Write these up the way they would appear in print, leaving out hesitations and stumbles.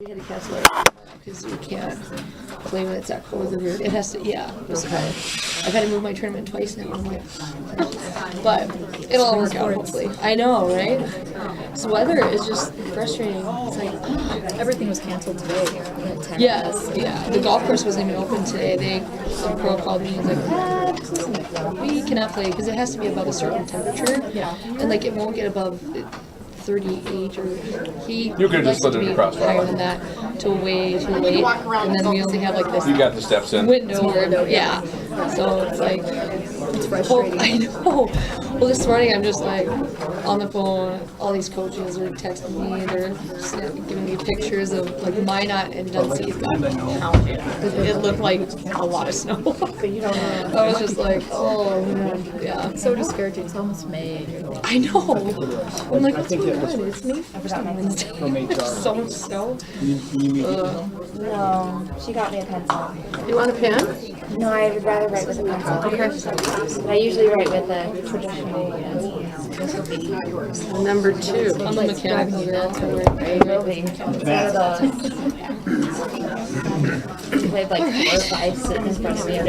We had to cancel it because you can't play when it's that cold. It has to, yeah. Okay. I've had to move my tournament twice now. I'm like, but it'll all work out hopefully. I know, right? This weather is just frustrating. It's like everything was canceled today. Yes, yeah. The golf course wasn't even open today. The pro called me and was like, we cannot play because it has to be above a certain temperature. Yeah. And like it won't get above 38 or you could just put it across higher than that till way too late, and then we only have like this. You got the steps in. Window, yeah. So it's like it's frustrating. I know. Well, this morning I'm just like on the phone. All these coaches are texting me. They're giving me pictures of like Minot and Dunsea's got pounded. It looked like a lot of snow. But you don't know. I was just like, oh man, yeah. It's so discouraging. It's almost May. I know. I'm like, what's going on? It's May 1st on Wednesday. So much snow. No, she got me a pencil. You want a pen? No, I would rather write with a pencil. I usually write with a traditional. Number 2. I'm a mechanical girl. I have like 4 or 5 sitting in front of me. It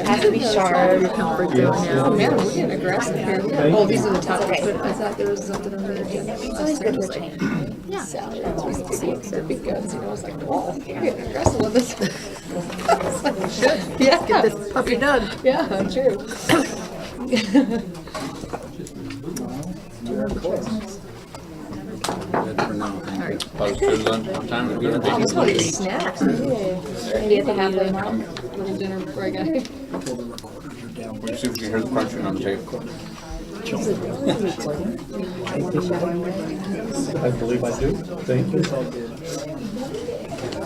has to be sharp. Oh man, we're getting aggressive here. Oh, these are the topics, but I thought there was something under there. It's always good for change. Yeah. Salads, that'd be good. You know, I was like, oh, you're getting aggressive on this. Yeah. Get this puppy done. Yeah, true. Almost all these snacks. Maybe at the halfway mark. Little dinner before I got here. Let's see if we can hear the crunching on the tape. I believe I do. Thank you.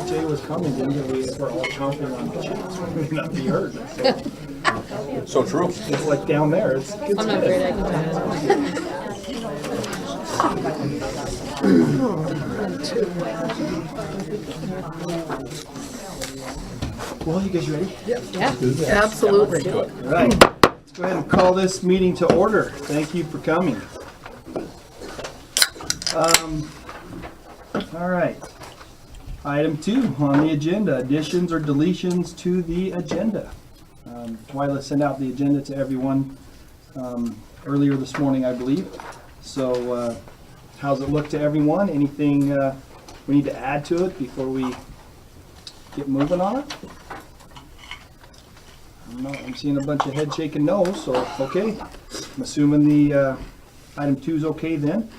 Jay was coming, didn't we? We're all chomping on the chips. We would not be hurt. So true. It's like down there. It's I'm not afraid I can do Well, you guys ready? Yeah. Absolutely. All right. Let's go ahead and call this meeting to order. Thank you for coming. All right. Item 2 on the agenda, additions or deletions to the agenda. Twyla sent out the agenda to everyone earlier this morning, I believe. So how's it look to everyone? Anything we need to add to it before we get moving on it? I'm seeing a bunch of head shaking no, so okay. I'm assuming the item 2 is okay then.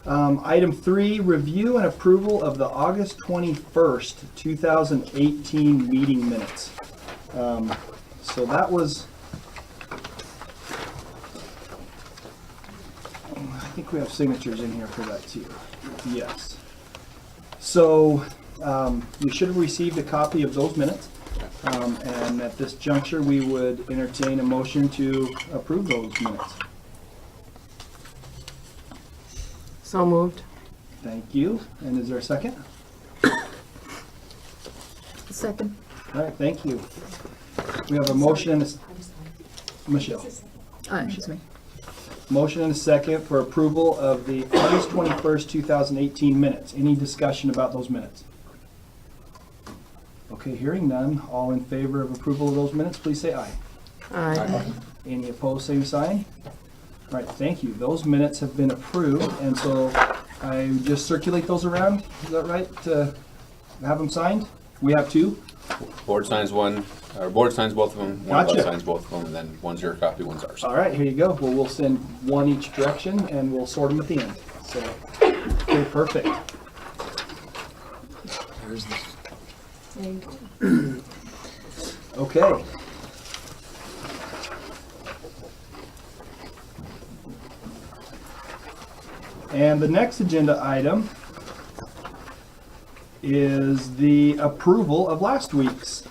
Item 3, review and approval of the August 21st, 2018 meeting minutes. So that was, I think we have signatures in here for that too. Yes. So you should have received a copy of those minutes. And at this juncture, we would entertain a motion to approve those minutes. So moved. Thank you. And is there a second? Second. All right, thank you. We have a motion and Michelle. Excuse me. Motion and a second for approval of the August 21st, 2018 minutes. Any discussion about those minutes? Okay, hearing none. All in favor of approval of those minutes, please say aye. Aye. Any opposed, same sign. All right, thank you. Those minutes have been approved, and so I just circulate those around. Is that right? To have them signed? We have 2. Board signs one, or board signs both of them, one of Gotcha. us signs both of them, and then one's your copy, one's ours. All right, here you go. Well, we'll send one each direction, and we'll sort them at the end. So, okay, perfect. There's the Okay. And the next agenda item is the approval of last week's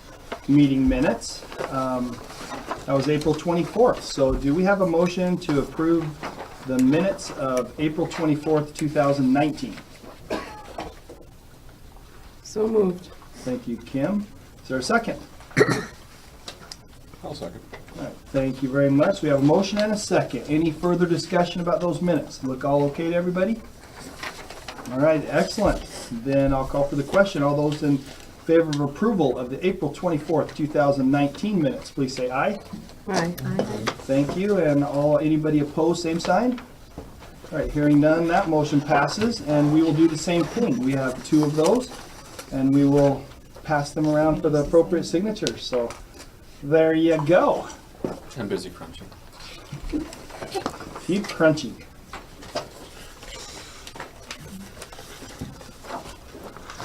meeting minutes. That was April 24th. So do we have a motion to approve the minutes of April 24th, 2019? So moved. Thank you, Kim. Is there a second? I'll second. All right, thank you very much. We have a motion and a second. Any further discussion about those minutes? Look all okay to everybody? All right, excellent. Then I'll call for the question. All those in favor of approval of the April 24th, 2019 minutes, please say aye. Aye. Thank you. And anybody opposed, same sign? All right, hearing none, that motion passes, and we will do the same thing. We have 2 of those, and we will pass them around for the appropriate signatures. So there you go. I'm busy crunching. Keep crunching.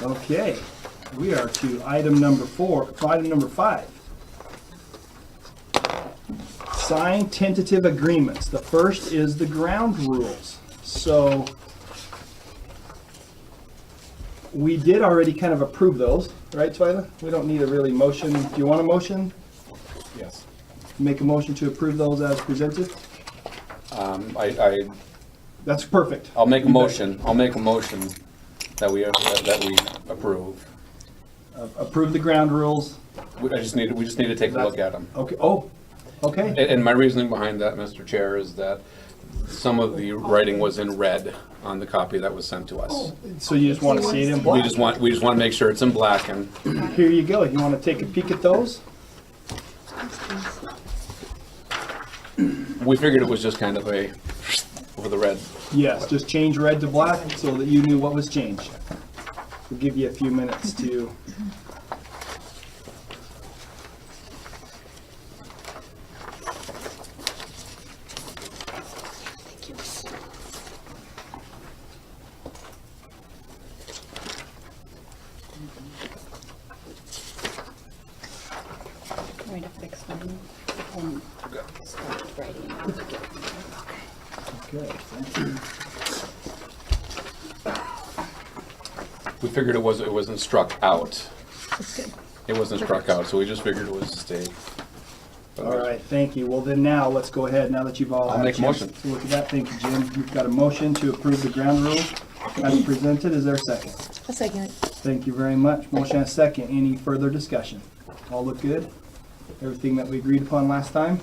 Okay, we are to item number 5. Sign tentative agreements. The first is the ground rules. So we did already kind of approve those, right, Twyla? We don't need a really motion. Do you want a motion? Yes. Make a motion to approve those as presented? That's perfect. I'll make a motion. I'll make a motion that we approve. Approve the ground rules. We just need to take a look at them. Okay, oh, okay. And my reasoning behind that, Mr. Chair, is that some of the writing was in red on the copy that was sent to us. So you just want to see it in We black? just want to make sure it's in black, and Here you go. You want to take a peek at those? we figured it was just kind of a over the red. Yes, just change red to black so that you knew what was changed. We'll give you a few minutes to. Trying to fix mine and start writing. Okay, thank you. We figured it wasn't struck out. It wasn't struck out, so we just figured it was a mistake. All right, thank you. Well, then now, let's go ahead, now that you've all I'll had a make a chance motion. to look at that. Thank you, Jim. You've got a motion to approve the ground rules as presented. Is there a second? A second. Thank you very much. Motion and a second. Any further discussion? All look good? Everything that we agreed upon last time?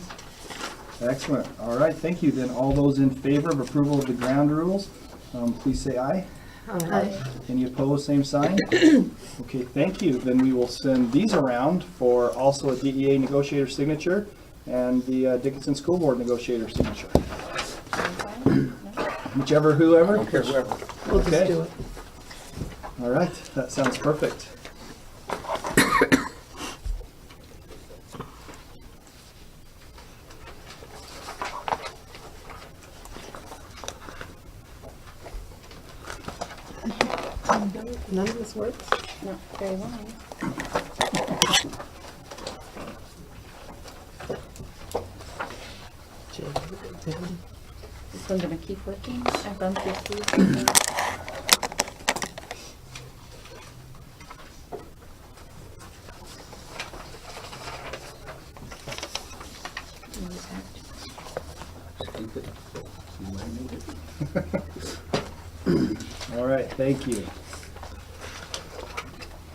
Excellent. All right, thank you. Then all those in favor of approval of the ground rules, please say aye. Aye. Any opposed, same sign? Okay, thank you. Then we will send these around for also a DEA negotiator signature and the Dickinson School Board negotiator signature. Whichever, whoever. I don't care whoever. We'll just Okay. do it. All right, that sounds perfect. None of this works? Not very long. This one gonna keep working? I've gone through these. All right, thank you.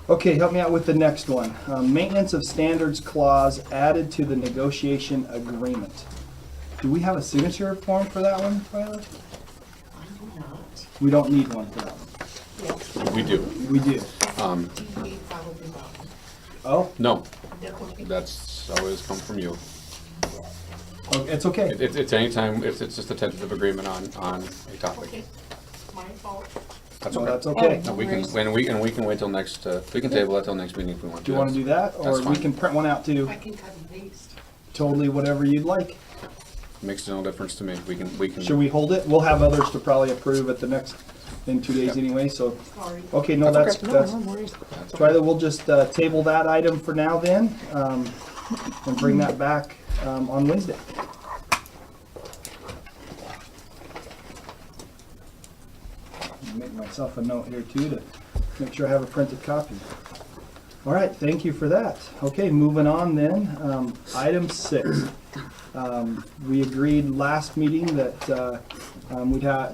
Okay, help me out with the next one. Maintenance of standards clause added to the negotiation agreement. Do we have a signature form for that one, Violet? We don't need one for that one. We do. We do. Oh, No, that's always come from you. okay, it's okay. It's anytime, it's just a tentative agreement on a topic. That's No, okay. that's okay. No, we can wait till next, we can table that till next meeting if we want to. Do you want to do that? Or That's we fine. can print one out too? I can cut and paste. Totally whatever you'd like. Makes no difference to me. We can. Should we hold it? We'll have others to probably approve at the next, in 2 days anyway, so. Sorry. Okay, no, that's, No, that's, no worries. Twyla, we'll just table that item for now then, and bring that back on Wednesday. Make myself a note here too to make sure I have a printed copy. All right, thank you for that. Okay, moving on then. Item 6. We agreed last meeting that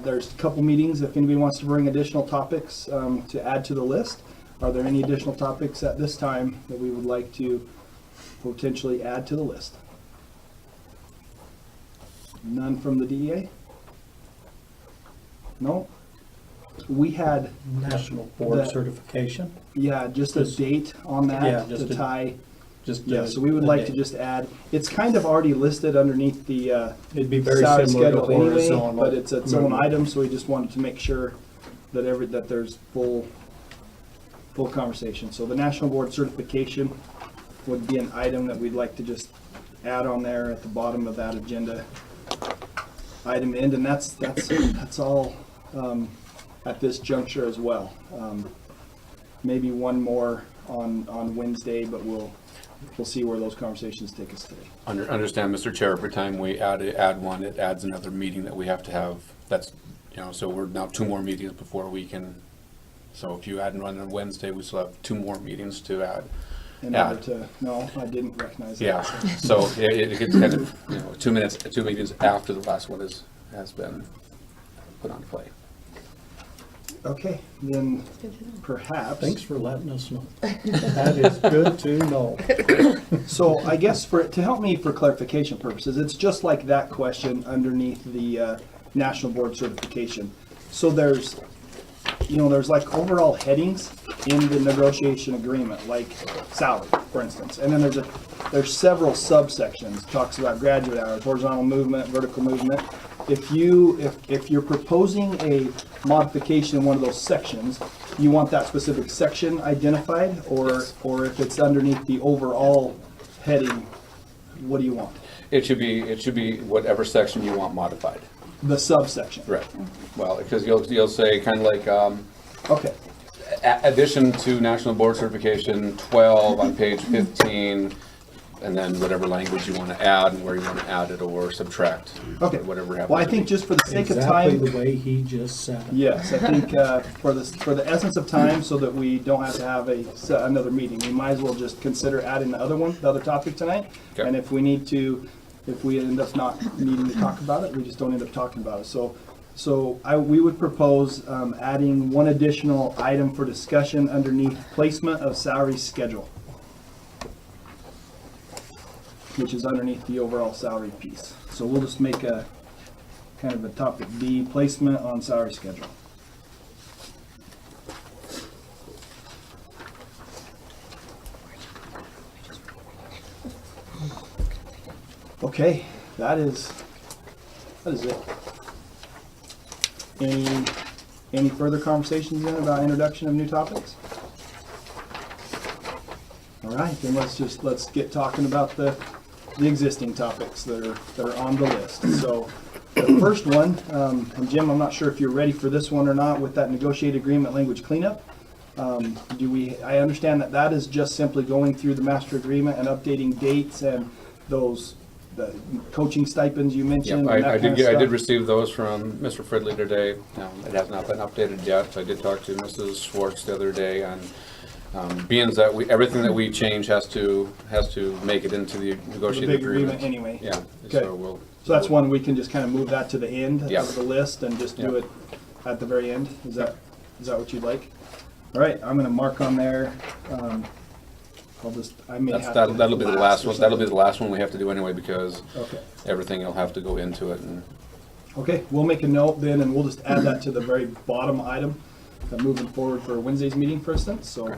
there's a couple meetings if anybody wants to bring additional topics to add to the list. Are there any additional topics at this time that we would like to potentially add to the list? None from the DEA? No? we had, National Board That- certification. yeah, just a Just- date on yeah, that just to a- tie. Just Yeah, the- so we would the like to date. just add, it's kind of already listed underneath the It'd be very salary similar to schedule anyway, horizontal. but it's its own movement. item, so we just wanted to make sure that that there's full conversation. So the National Board certification would be an item that we'd like to just add on there at the bottom of that agenda item end, and that's all at this juncture as well. Maybe one more on Wednesday, but we'll see where those conversations take us today. Understand, Mr. Chair, every time we add one, it adds another meeting that we have to have. That's, so we're now 2 more meetings before we can, so if you add one on Wednesday, we still have 2 more meetings to add. In order to, no, I didn't recognize that. Yeah, so it gets kind of, 2 meetings after the last one has been put on play. Okay, then perhaps. Thanks for letting us know. That is good to know. So I guess to help me for clarification purposes, it's just like that question underneath the National Board certification. So there's like overall headings in the negotiation agreement, like salary, for instance. And then there's several subsections, talks about graduate hours, horizontal movement, vertical movement. If you're proposing a modification in one of those sections, you want that specific section identified, or if it's underneath the overall heading, what do you want? It should be whatever section you want modified. The subsection. Right. Well, because you'll say kind of like, Okay, addition to National Board Certification 12 on page 15, and then whatever language you want to add and where you want to add it or subtract. okay. Whatever happens. Well, I to think be. just for the sake of Exactly time, the way he just said it. yes, I think for the essence of time, so that we don't have to have another meeting, we might as well just consider adding the other topic tonight. Okay. And if we end up not needing to talk about it, we just don't end up talking about it. So we would propose adding one additional item for discussion underneath placement of salary schedule, which is underneath the overall salary piece. So we'll just make a kind of a topic B, placement on salary schedule. Okay, that is it. Any further conversations then about introduction of new topics? All right, then let's get talking about the existing topics that are on the list. So the first one, and Jim, I'm not sure if you're ready for this one or not with that negotiated agreement language cleanup. I understand that is just simply going through the master agreement and updating dates and the coaching stipends you mentioned. Yeah, and that I kind did of I did stuff? receive those from Mr. Fridley today. It has not been updated yet. I did talk to Mrs. Schwartz the other day on being that everything that we change has to make it into the The negotiated big agreement. agreement anyway. Yeah. Okay. So that's one we can just kind of move that to the end Yeah. of the list and just do Yeah. it at the very end. Is that what you'd like? All right, I'm gonna mark on there. I may have to. that'll be the last or one. That'll be something. the last one we have to do anyway because Okay. everything will have to go into it. And Okay, we'll make a note then, and we'll just add that to the very bottom item, moving forward for Wednesday's meeting, for instance, so. Okay.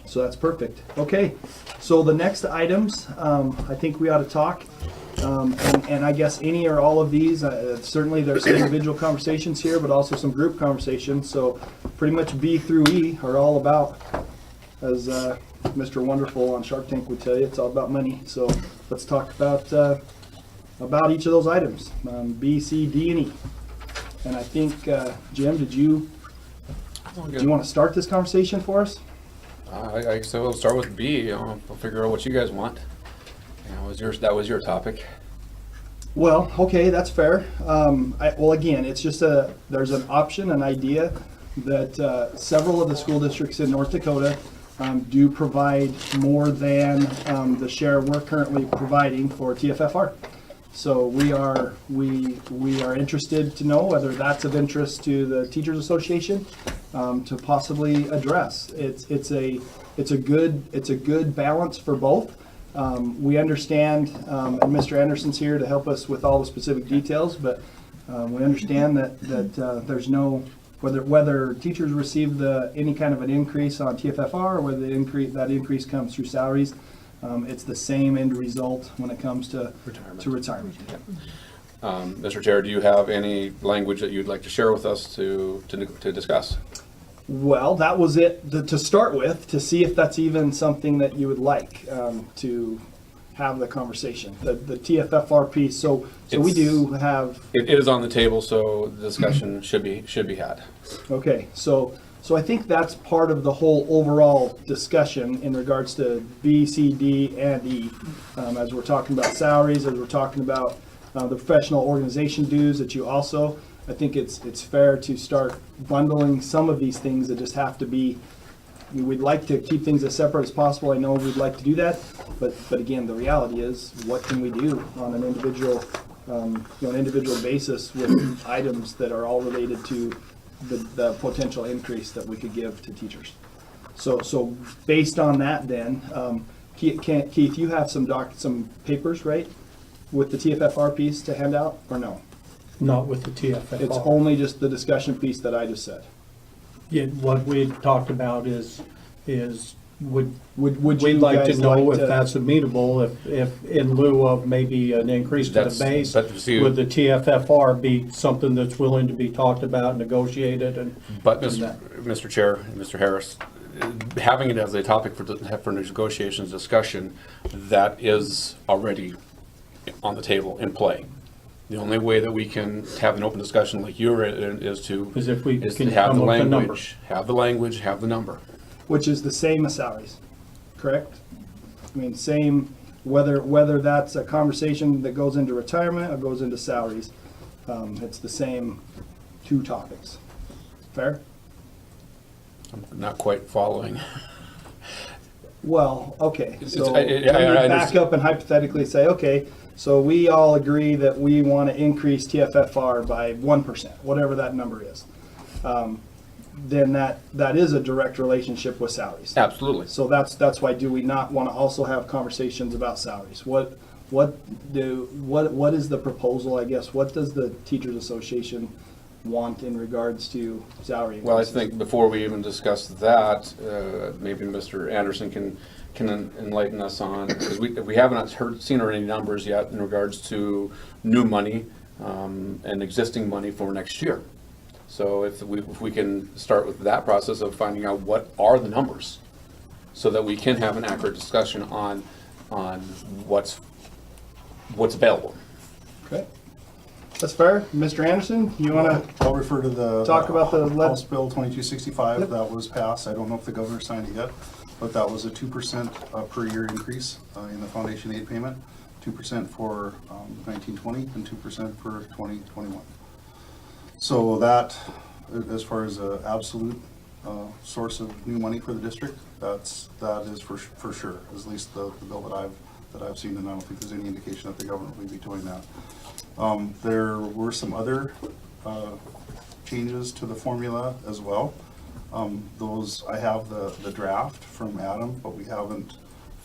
So that's perfect. Okay, so the next items, I think we ought to talk, and I guess any or all of these, certainly there's some individual conversations here, but also some group conversations, so pretty much B through E are all about, as Mr. Wonderful on Shark Tank would tell you, it's all about money, so let's talk about each of those items, B, C, D, and E. And I think, Jim, do you want to start this conversation for us? so we'll start with B. We'll figure out what you guys want. That was your topic. Well, okay, that's fair. Well, again, it's just there's an option, an idea that several of the school districts in North Dakota do provide more than the share we're currently providing for TFFR. So we are interested to know whether that's of interest to the Teachers Association to possibly address. It's a good balance for both. We understand, and Mr. Anderson's here to help us with all the specific details, but we understand that there's no whether teachers receive any kind of an increase on TFFR, or whether that increase comes through salaries, it's the same end result when it comes to retirement. Mr. Chair, do you have any language that you'd like to share with us to discuss? Well, that was it to start with, to see if that's even something that you would like to have the conversation. The TFFR piece. So we do have. It is on the table, so the discussion should be had. Okay, so I think that's part of the whole overall discussion in regards to B, C, D, and E. As we're talking about salaries, as we're talking about the professional organization dues that you also, I think it's fair to start bundling some of these things that just have to be, we'd like to keep things as separate as possible. I know we'd like to do that, but again, the reality is, what can we do on an individual, an individual basis with items that are all related to the potential increase that we could give to teachers. So based on that, then, Keith, you have some papers, right, with the TFFR piece to hand out, or no? Not with the TFFR. It's only just the discussion piece that I just said. Yeah, what we talked about is would Would you we'd like to guys know if that's amenable, if in lieu of maybe an increase to the That's- base, but see- would the TFFR be something that's willing to be talked about, negotiated, and But and that? Mr. Chair, and Mr. Harris, having it as a topic for negotiations discussion, that is already on the table in play. The only way that we can have an open discussion like you're in is to Is if we to can have come the up with a number. language, have the language, have the number. Which is the same as salaries, correct? I mean, same, whether that's a conversation that goes into retirement or goes into salaries, it's the same two topics. Fair? I'm not quite following. Well, okay, so It's- let me I back understand. up and hypothetically say, okay, so we all agree that we want to increase TFFR by 1%, whatever that number is. Then that is a direct relationship with salaries. Absolutely. So that's why do we not want to also have conversations about salaries? What is the proposal, I guess? What does the Teachers Association want in regards to salary Well, I increases? think before we even discuss that, maybe Mr. Anderson can enlighten us on, because we haven't seen any numbers yet in regards to new money and existing money for next year. So if we can start with that process of finding out what are the numbers, so that we can have an accurate discussion on what's available. Okay, that's fair. Mr. Anderson, you want to I'll refer to the talk about the House Bill 2265 Yep. that was passed. I don't know if the governor signed it yet, but that was a 2% per year increase in the foundation aid payment, 2% for 1920 and 2% for 2021. So that, as far as an absolute source of new money for the district, that is for sure, at least the bill that I've seen, and I don't think there's any indication that the government will be doing that. There were some other changes to the formula as well. Those, I have the draft from Adam, but we haven't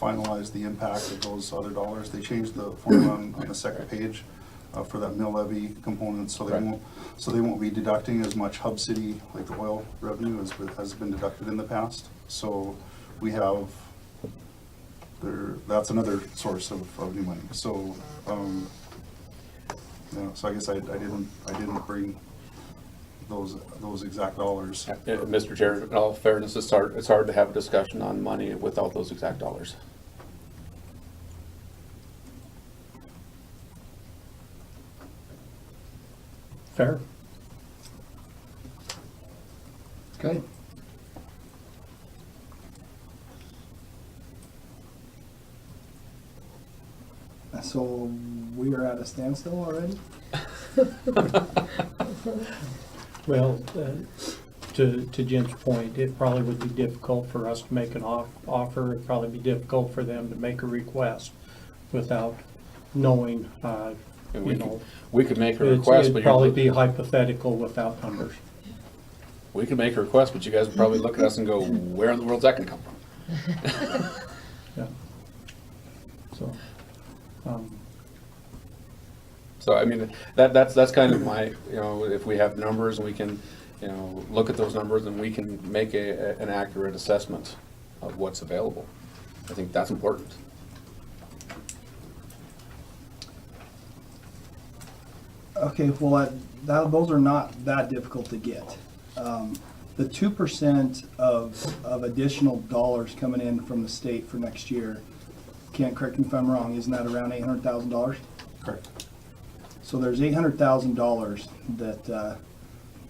finalized the impact of those other dollars. They changed the formula on the second page for that mill levy component, so they won't be deducting as much Hub City, like the oil revenue, as has been deducted in the past. So we have that's another source of new money. So so I guess I didn't bring those exact dollars. Mr. Chair, in all fairness, it's hard to have a discussion on money without those exact dollars. Fair? Okay. So we are at a standstill already? Well, to Jim's point, it probably would be difficult for us to make an offer. It'd probably be difficult for them to make a request without knowing, We could make a request, it'd but probably be hypothetical without numbers. we could make a request, but you guys would probably look at us and go, where in the world's that gonna come from? Yeah. So, So, I mean, that's kind of my, if we have numbers and we can you know, look at those numbers and we can make an accurate assessment of what's available. I think that's important. Okay, well, those are not that difficult to get. The 2% of additional dollars coming in from the state for next year, can't correct me if I'm wrong, isn't that around $800,000? Correct. So there's $800,000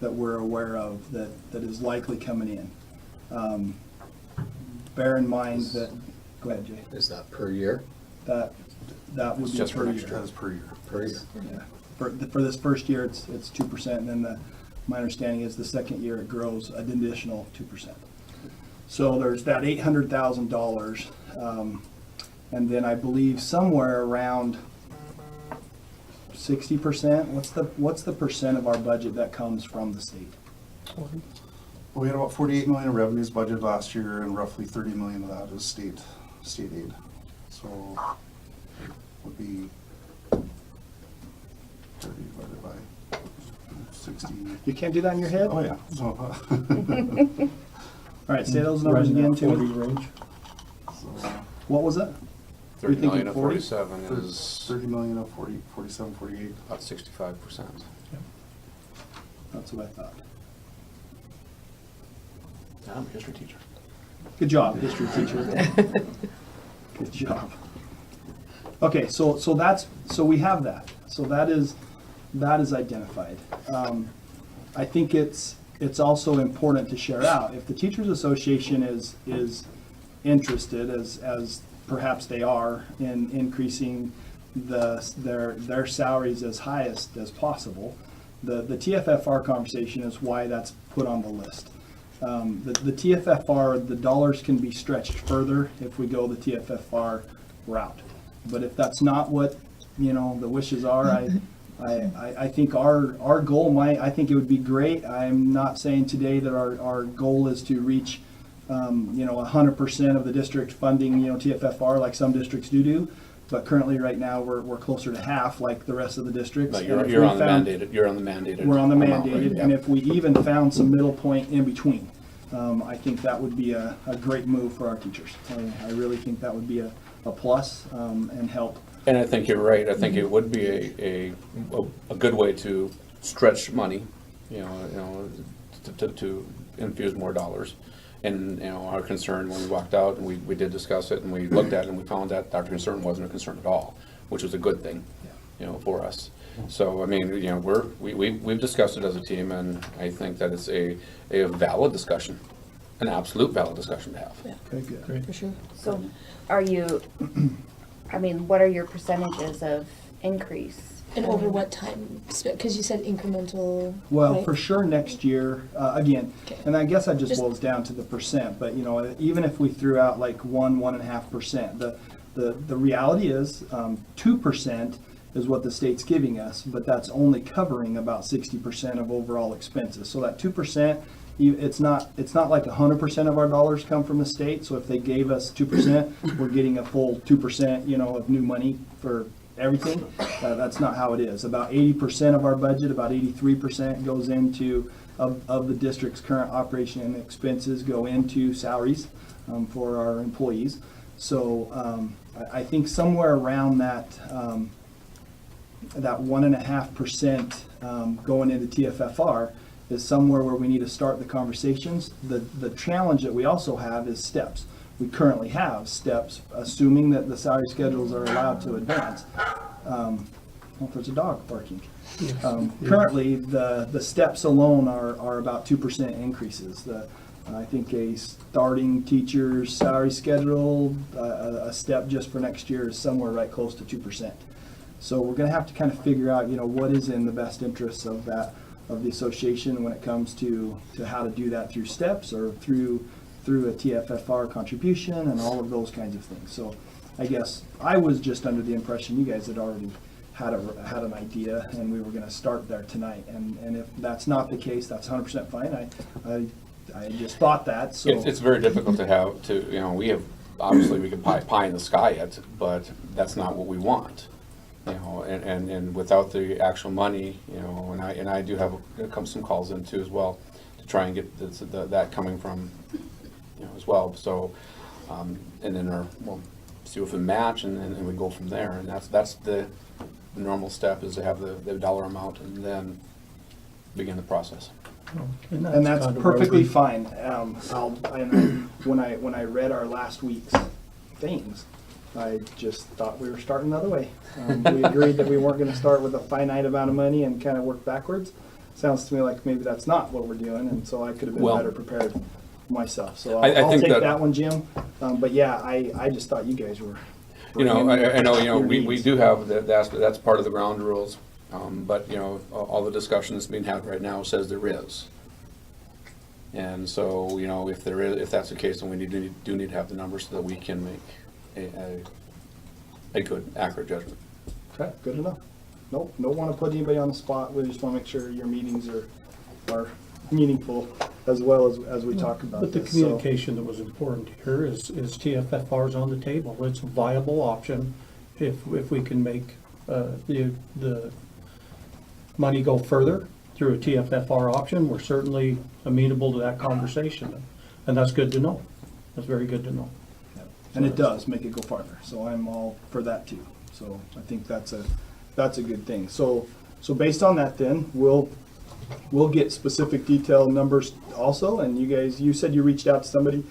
that we're aware of that is likely coming in. Bear in mind that, go ahead, Jay, Is that per year? that would It's be just for per next year. That is per year. Per year. Yeah. For this first year, it's 2%, and then my understanding is the second year it grows an additional 2%. So there's that $800,000, and then I believe somewhere around 60%. What's the percent of our budget that comes from the state? Well, we had about 48 million in revenues budgeted last year, and roughly 30 million of that is state aid. So would be 30 divided by 60. You can't do that in your head? Oh, yeah. So, All right, say those numbers Right in again, that 40 too. range. so What was that? 30 thinking million of 40? 47 is 30 million of 40, 47, 48. about 65%. That's what I thought. I'm a history teacher. Good job, history teacher. Good job. Okay, so we have that. So that is identified. I think it's also important to share out. If the Teachers Association is interested, as perhaps they are, in increasing their salaries as highest as possible, the TFFR conversation is why that's put on the list. The TFFR, the dollars can be stretched further if we go the TFFR route. But if that's not what, the wishes are, I think our goal I think it would be great. I'm not saying today that our goal is to reach, 100% of the district funding, TFFR like some districts do. But currently, right now, we're closer to half, like the rest of the districts. But And if you're we on the found- mandated, you're on the mandated. We're on the amount, right? mandated, Yep. and if we even found some middle point in between, I think that would be a great move for our teachers. I really think that would be a plus and help. And I think you're right. I think it would be a good way to stretch money, to infuse more dollars. And, our concern when we walked out, and we did discuss it, and we looked at it, and we found that our concern wasn't a concern at all, which was a good thing, for us. So, I mean, we've discussed it as a team, and I think that it's a valid discussion, an absolute valid discussion to have. Okay, good. For sure. So are you, what are your percentages of increase? And over what time? Because you said incremental. Well, right? for sure next year, again, Okay. and I guess that just Just- boils down to the percent, but even if we threw out like 1.5%, the reality is 2% is what the state's giving us, but that's only covering about 60% of overall expenses. So that 2%, it's not like 100% of our dollars come from the state. So if they gave us 2%, we're getting a full 2%, of new money for everything. That's not how it is. About 80% of our budget, about 83% goes into, of the district's current operation and expenses go into salaries for our employees. So I think somewhere around that 1.5% going into TFFR is somewhere where we need to start the conversations. The challenge that we also have is steps. We currently have steps, assuming that the salary schedules are allowed to advance. Well, there's a dog barking. Currently, the steps alone are about 2% increases. I think a starting teacher's salary schedule, a step just for next year is somewhere right close to 2%. So we're going to have to kind of figure out, what is in the best interests of the association when it comes to how to do that through steps or through a TFFR contribution and all of those kinds of things. So I guess I was just under the impression you guys had already had an idea and we were going to start there tonight. And if that's not the case, that's 100% fine. I just thought that. So It's very difficult to have we have, obviously we could pie in the sky yet, but that's not what we want. And without the actual money, and I do have some calls in too as well. try and get that coming from, as well, so, and then we'll see if we match, and then we go from there, and that's the normal step, is to have the dollar amount and then begin the process. And that's kind of perfectly where fine. When I read our last week's things, I just thought we were starting another way. We agreed that we weren't going to start with a finite amount of money and kind of work backwards. Sounds to me like maybe that's not what we're doing, and so I could have been Well, better prepared myself. So I I'll think take that- that one, Jim. But yeah, I just thought you guys were. I know, your we needs. do have, that's part of the ground rules, but, all the discussion that's being had right now says there is. And so, if that's the case, then we do need to have the numbers so that we can make a good, accurate judgment. Okay, good enough. Nope, don't want to put anybody on the spot. We just want to make sure your meetings are meaningful as well as we talk about But the this. communication that was important here is TFFR's on the table. It's a viable option if we can make the money go further through a TFFR option. We're certainly amenable to that conversation, and that's good to know. That's very good to know. And it does make it go farther, so I'm all for that too. So I think that's a good thing. So based on that, then we'll get specific detailed numbers also. And you said you reached out to somebody,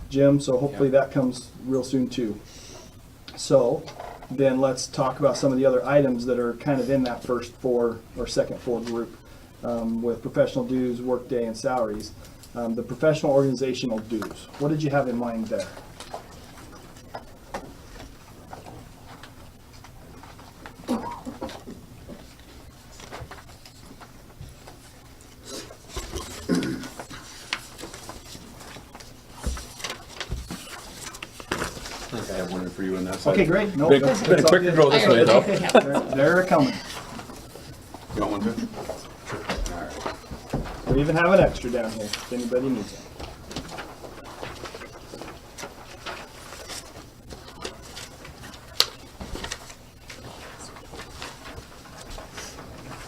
Jim. So hopefully that comes real soon too. So then let's talk about some of the other items that are kind of in that first four or second four group, with professional dues, workday, and salaries. The professional organizational dues. What did you have in mind there? I think I have one for you on that side. Okay, great. No, Been that's a all quick good. draw this way, though. They're coming. You want one too? We even have an extra down here if anybody needs it.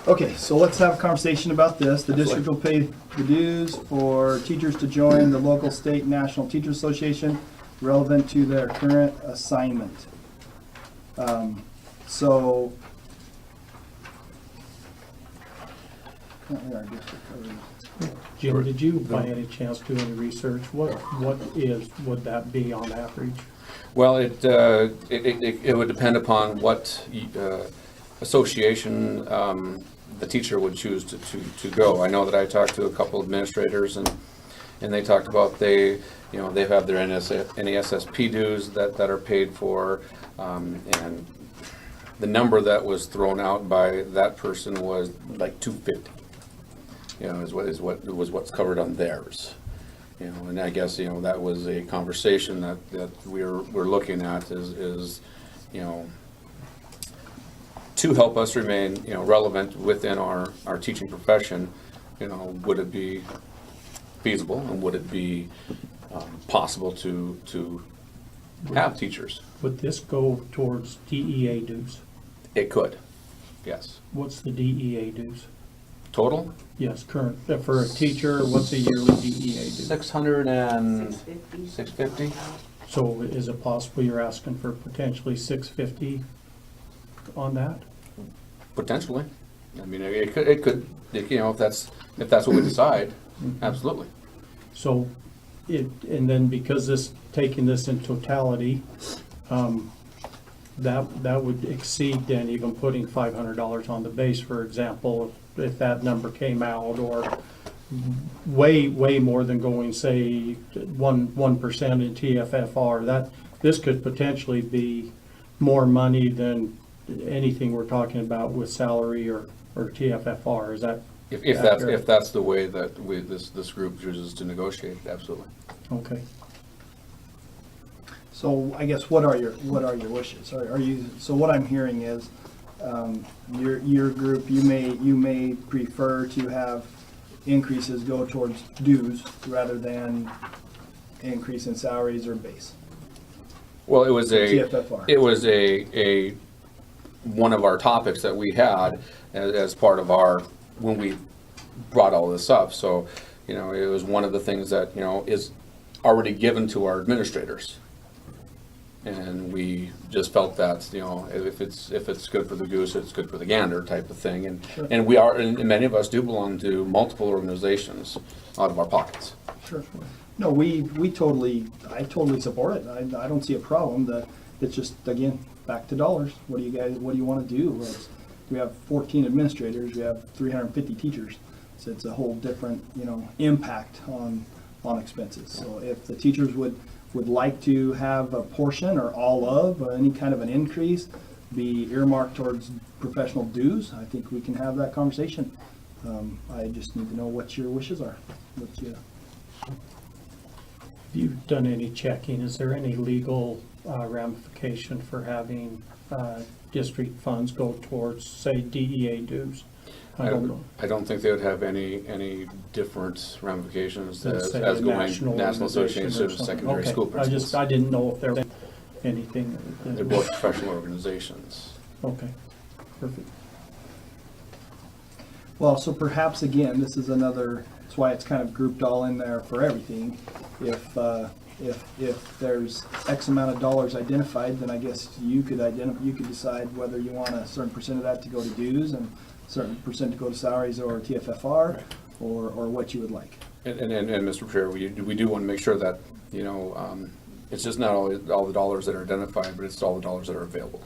Okay, so let's have a conversation about this. The district will pay the dues for teachers to join the local, state, national teachers association relevant to their current assignment. So. Currently our district covers. Jim, did you by any chance do any research? Would that be on average? Well, it would depend upon what association the teacher would choose to go. I know that I talked to a couple administrators, and they talked about they have their NASSP dues that are paid for, and the number that was thrown out by that person was like $250. Is what's covered on theirs. And I guess that was a conversation that we're looking at is to help us remain relevant within our teaching profession. Would it be feasible, and would it be possible to have teachers? Would this go towards DEA dues? It could, yes. What's the DEA dues? Total? Yes, current, for a teacher, what's a yearly DEA due? 600 and 650. 650. So is it possible you're asking for potentially 650 on that? Potentially. I mean, it could, if that's what we decide, absolutely. So and then because taking this in totality, that would exceed then even putting $500 on the base, for example, if that number came out, or way more than going, say, 1% in TFFR. This could potentially be more money than anything we're talking about with salary or TFFR. Is that If that's the way that this group chooses to negotiate, absolutely. okay? So I guess what are your wishes? Are you, so what I'm hearing is, your group, you may prefer to have increases go towards dues rather than increase in salaries or base. Well, it was TFFR. a one of our topics that we had as part of when we brought all this up. So, you know, it was one of the things that, you know, is already given to our administrators. And we just felt that, you know, if it's good for the goose, it's good for the gander type of thing. And we are, and many of us do belong to multiple organizations out of our pockets. Sure. No, I totally support it. I don't see a problem. It's just, again, back to dollars. What do you want to do? We have 14 administrators, we have 350 teachers. So it's a whole different, you know, impact on expenses. So if the teachers would like to have a portion or all of any kind of an increase be earmarked towards professional dues, I think we can have that conversation. I just need to know what your wishes are. Have you done any checking? Is there any legal ramification for having district funds go towards, say, DEA dues? I don't know. I don't think they would have any different ramifications Let's as say a going national National organization Association or of something. Secondary Okay. School Principals. I didn't know if there was anything. They're both professional organizations. Okay, perfect. Well, so perhaps again, this is another, that's why it's kind of grouped all in there for everything. If there's X amount of dollars identified, then I guess you could decide whether you want a certain percent of that to go to dues and a certain percent to go to salaries or TFFR, or what you would like. And Mr. Chair, we do want to make sure that, you know, it's just not all the dollars that are identified, but it's all the dollars that are available.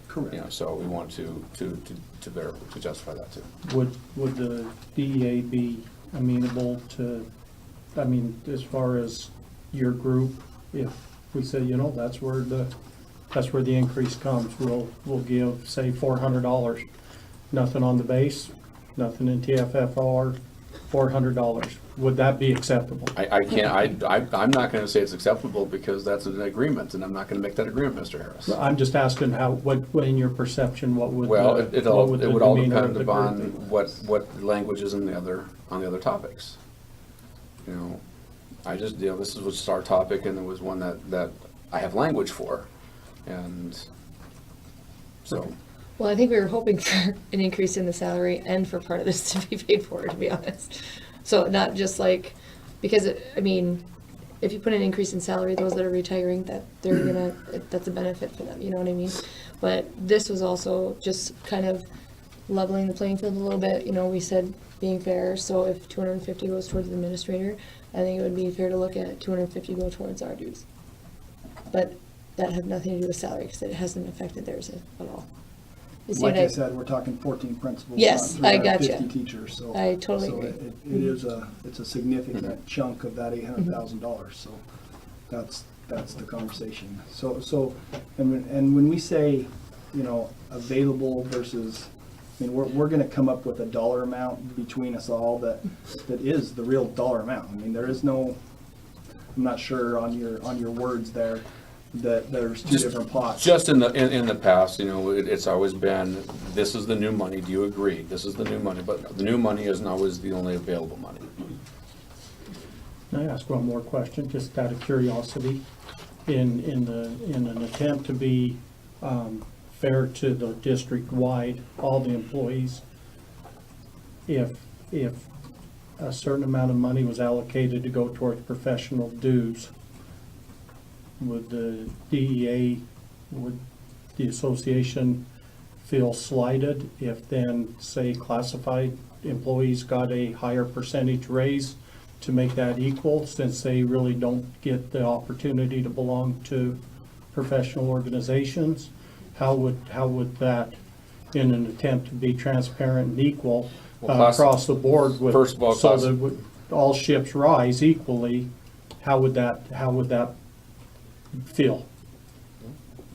Correct. You know, so we want to justify that too. Would the DEA be amenable to, I mean, as far as your group, if we say, you know, that's where the increase comes, we'll give, say, $400, nothing on the base, nothing in TFFR, $400. Would that be acceptable? I'm not going to say it's acceptable because that's an agreement, and I'm not going to make that agreement, Mr. Harris. I'm just asking what in your perception, what would Well, the, it what would the would all demeanor of depend the upon group be? what language is on the other topics. You know, this is what's our topic, and it was one that I have language for, and so. Well, I think we were hoping for an increase in the salary and for part of this to be paid for, to be honest. So not just like, because I mean, if you put an increase in salary, those that are retiring, that's a benefit for them, you know what I mean? But this was also just kind of leveling the playing field a little bit, you know, we said being fair, so if 250 goes towards the administrator, I think it would be fair to look at 250 go towards our dues. But that had nothing to do with salary, because it hasn't affected theirs at all. You see Like what I said, we're talking 14 principals, Yes, not I gotcha. 350 teachers, so. I totally so agree. it's a significant chunk of that $800,000, so that's the conversation. So, and when we say, you know, available versus, I mean, we're gonna come up with a dollar amount between us all that is the real dollar amount. I mean, there is no, I'm not sure on your words there, that there's two different pots. Just in the past, you know, it's always been, this is the new money, do you agree? This is the new money, but the new money isn't always the only available money. Can I ask one more question, just out of curiosity? In an attempt to be fair to the district-wide, all the employees, if a certain amount of money was allocated to go towards professional dues, would the DEA, would the association feel slighted if then, say, classified employees got a higher percentage raise to make that equal, since they really don't get the opportunity to belong to professional organizations? How would that, in an attempt to be transparent and equal across the board, with, First of all, so that all ships rise equally, how would that feel?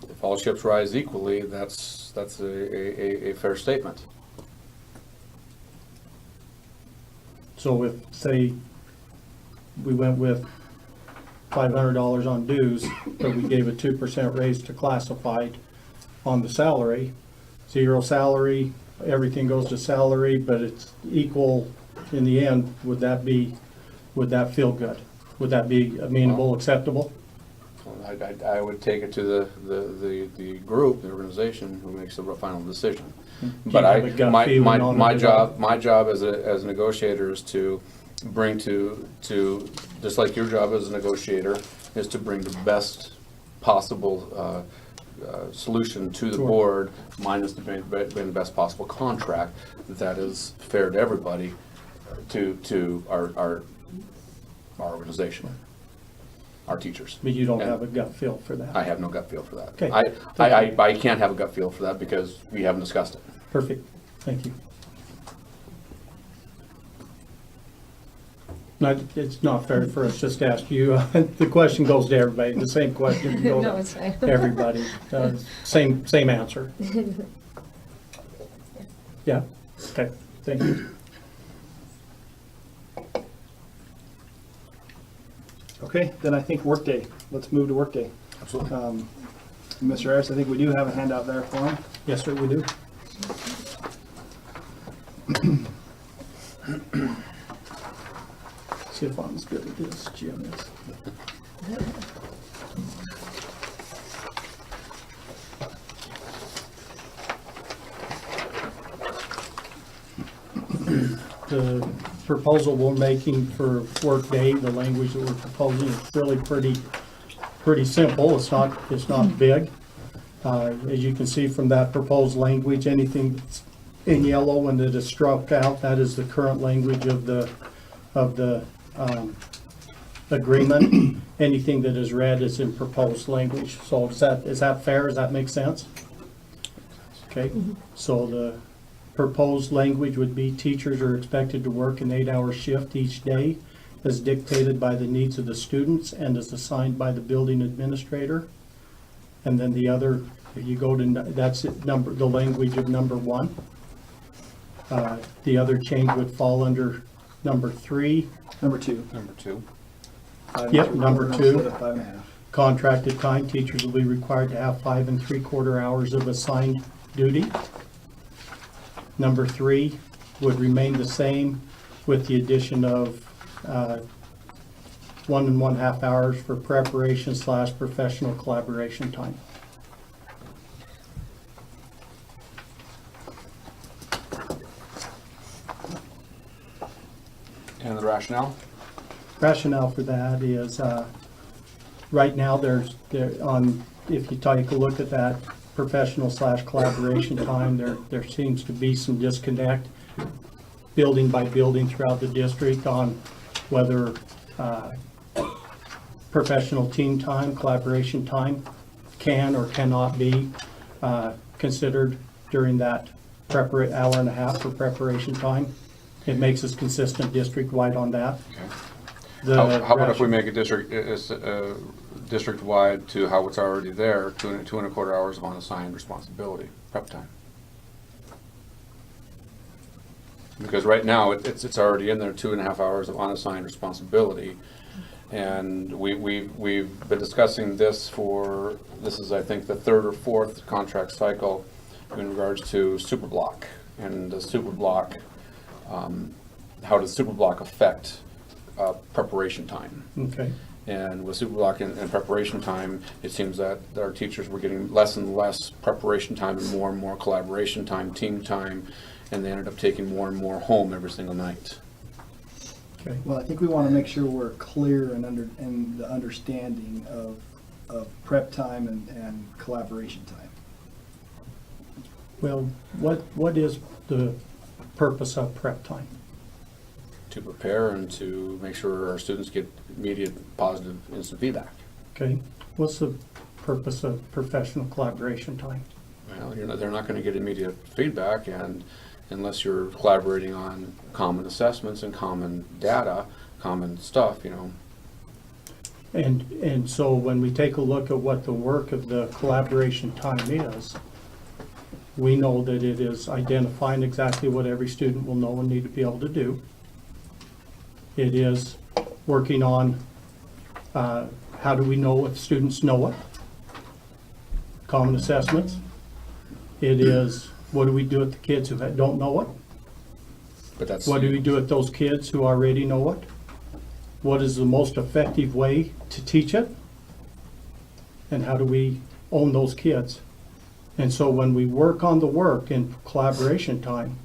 If all ships rise equally, that's a fair statement. So if, say, we went with $500 on dues, but we gave a 2% raise to classified on the salary, zero salary, everything goes to salary, but it's equal in the end, would that feel good? Would that be amenable, acceptable? I would take it to the group, the organization, who makes the final decision. Do you But have a gut feeling on my it? job as a negotiator is to bring to, just like your job as a negotiator, is to bring the best possible solution to the Sure. board, minus the best possible contract that is fair to everybody, to our organization, our teachers. But you don't And have a gut feel for that. I have no gut feel for that. Okay. I can't have a gut feel for that because we haven't discussed it. Perfect, thank you. It's not fair for us just to ask you, the question goes to everybody, the same question No, goes it's fine. to everybody, same answer. Yeah, okay, thank you. Okay, then I think workday. Let's move to workday. Absolutely. Mr. Harris, I think we do have a handout there for him. Yes, sir, we do. See if I'm as good at this, Jim is. The proposal we're making for workday, the language that we're proposing is really pretty simple. It's not big. As you can see from that proposed language, anything that's in yellow and that is struck out, that is the current language of the agreement. Anything that is red is in proposed language. So is that fair? Does that make sense? Okay, so the proposed language would be teachers are expected to work an 8-hour shift each day as dictated by the needs of the students and as assigned by the building administrator. And then the other, if you go to, that's it, the language of number 1. The other change would fall under number 3, Number 2. Number 2. Yep, number 2. Instead of 5.5. Contracted time, teachers will be required to have 5 3/4 hours of assigned duty. Number 3 would remain the same with the addition of 1 1/2 hours for preparation / professional collaboration time. And the rationale? Rationale for that is, right now, if you take a look at that professional / collaboration time, there seems to be some disconnect building by building throughout the district on whether professional team time, collaboration time can or cannot be considered during that hour and a half for preparation time. It makes us consistent district-wide on that. Okay. How about if we make a district-wide to how it's already there, 2 1/4 hours of unassigned responsibility, prep time? Because right now, it's already in there, 2.5 hours of unassigned responsibility. And we've been discussing this this is, I think, the 3rd or 4th contract cycle in regards to super block. And the super block, how does super block affect preparation time? Okay. And with super block and preparation time, it seems that our teachers were getting less and less preparation time and more collaboration time, team time, and they ended up taking more and more home every single night. Okay. Well, I think we want to make sure we're clear in the understanding of prep time and collaboration time. Well, what is the purpose of prep time? To prepare and to make sure our students get immediate, positive, instant feedback. Okay. What's the purpose of professional collaboration time? Well, they're not going to get immediate feedback, and unless you're collaborating on common assessments and common data, common stuff, And so when we take a look at what the work of the collaboration time is, we know that it is identifying exactly what every student will know and need to be able to do. It is working on how do we know if students know it? Common assessments. It is what do we do with the kids who don't know it? But that's What do we do with those kids who already know it? What is the most effective way to teach it? And how do we own those kids? And so when we work on the work in collaboration time,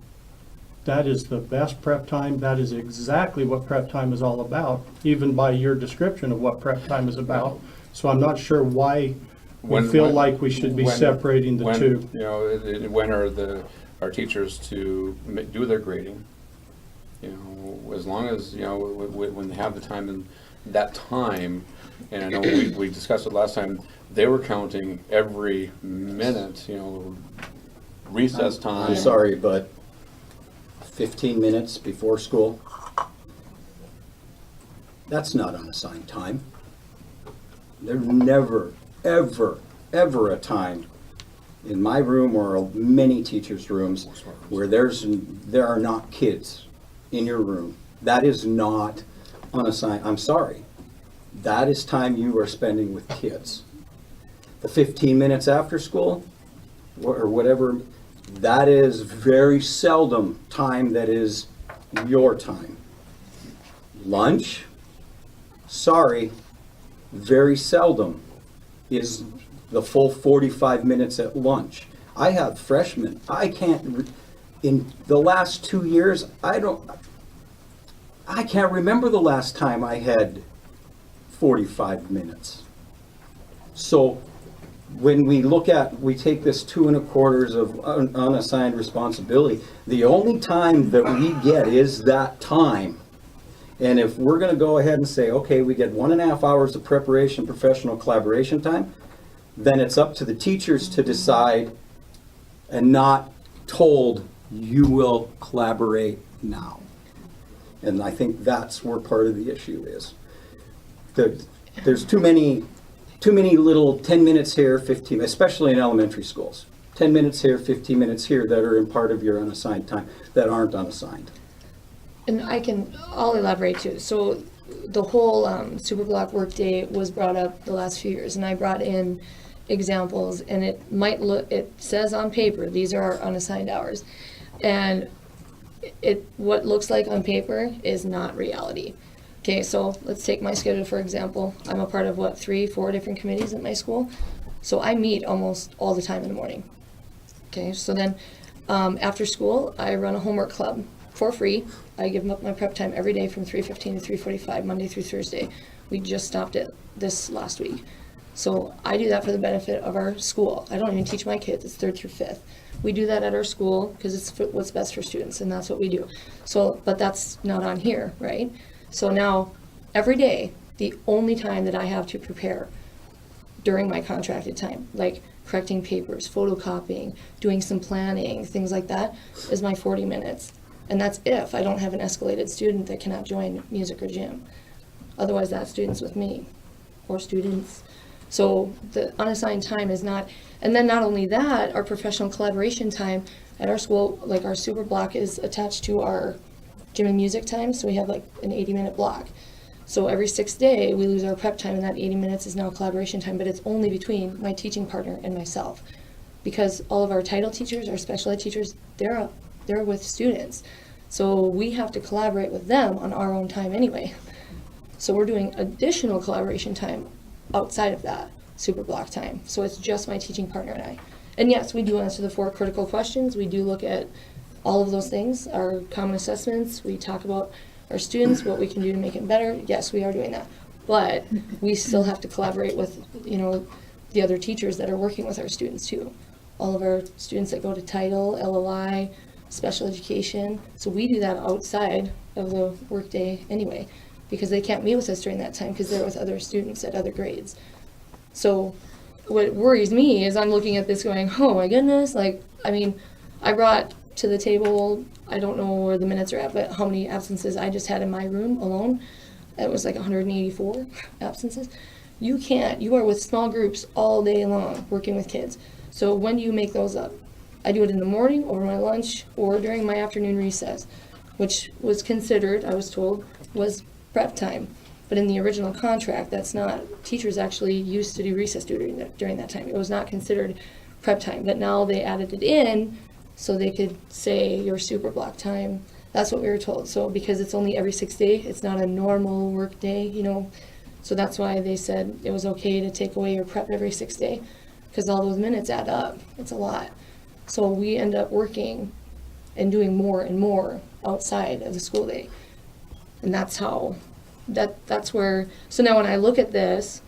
that is the best prep time. That is exactly what prep time is all about, even by your description of what prep time is about. So I'm not sure why we feel like we should be separating the two. You know, when are our teachers to do their grading? You know, as long as, you know, when they have the time and that time, and I know we discussed it last time, they were counting every minute, you know, recess time. I'm sorry, but 15 minutes before school, that's not unassigned time. There's never, ever, ever a time in my room or many teachers' rooms where there are not kids in your room. That is not unassigned. I'm sorry. That is time you are spending with kids. The 15 minutes after school or whatever, that is very seldom time that is your time. Lunch, sorry, very seldom is the full 45 minutes at lunch. I have freshmen, in the last 2 years, I can't remember the last time I had 45 minutes. So when we take this 2 1/4 of unassigned responsibility, the only time that we get is that time. And if we're gonna go ahead and say, okay, we get 1.5 hours of preparation, professional collaboration time, then it's up to the teachers to decide and not told, you will collaborate now. And I think that's where part of the issue is. There's too many little 10 minutes here, 15, especially in elementary schools. 10 minutes here, 15 minutes here that are in part of your unassigned time that aren't unassigned. And I'll elaborate too. So the whole super block workday was brought up the last few years, and I brought in examples, and it says on paper, these are our unassigned hours. And what looks like on paper is not reality. Okay, so let's take my schedule for example. I'm a part of 3-4 different committees at my school. So I meet almost all the time in the morning. Okay, so then after school, I run a homework club for free. I give up my prep time every day from 3:15 to 3:45, Monday through Thursday. We just stopped it this last week. So I do that for the benefit of our school. I don't even teach my kids, it's 3rd through 5th. We do that at our school because it's what's best for students, and that's what we do. So, but that's not on here, right? So now, every day, the only time that I have to prepare during my contracted time, like correcting papers, photocopying, doing some planning, things like that, is my 40 minutes. And that's if I don't have an escalated student that cannot join music or gym. Otherwise, that student's with me, or students. So the unassigned time is not, and then not only that, our professional collaboration time at our school, like our super block is attached to our gym and music time, so we have like an 80-minute block. So every 6th day, we lose our prep time, and that 80 minutes is now collaboration time, but it's only between my teaching partner and myself. Because all of our title teachers, our special ed teachers, they're with students. So we have to collaborate with them on our own time anyway. So we're doing additional collaboration time outside of that super block time. So it's just my teaching partner and I. And yes, we do answer the 4 critical questions. We do look at all of those things, our common assessments. We talk about our students, what we can do to make it better. Yes, we are doing that. But we still have to collaborate with, the other teachers that are working with our students too. All of our students that go to title, LLI, special education. So we do that outside of the workday anyway, because they can't meet with us during that time because they're with other students at other grades. So what worries me is I'm looking at this going, oh my goodness, I brought to the table, I don't know where the minutes are at, but how many absences I just had in my room alone. It was like 184 absences. You are with small groups all day long working with kids. So when do you make those up? I do it in the morning, over my lunch, or during my afternoon recess, which was considered, I was told, was prep time. But in the original contract, that's not. Teachers actually used to do recess during that time. It was not considered prep time, but now they added it in so they could say your super block time. That's what we were told. So because it's only every 6th day, it's not a normal work day, So that's why they said it was okay to take away your prep every 6th day, because all those minutes add up. It's a lot. So we end up working and doing more and more outside of the school day. And that's how, that's where, so now when I look at this,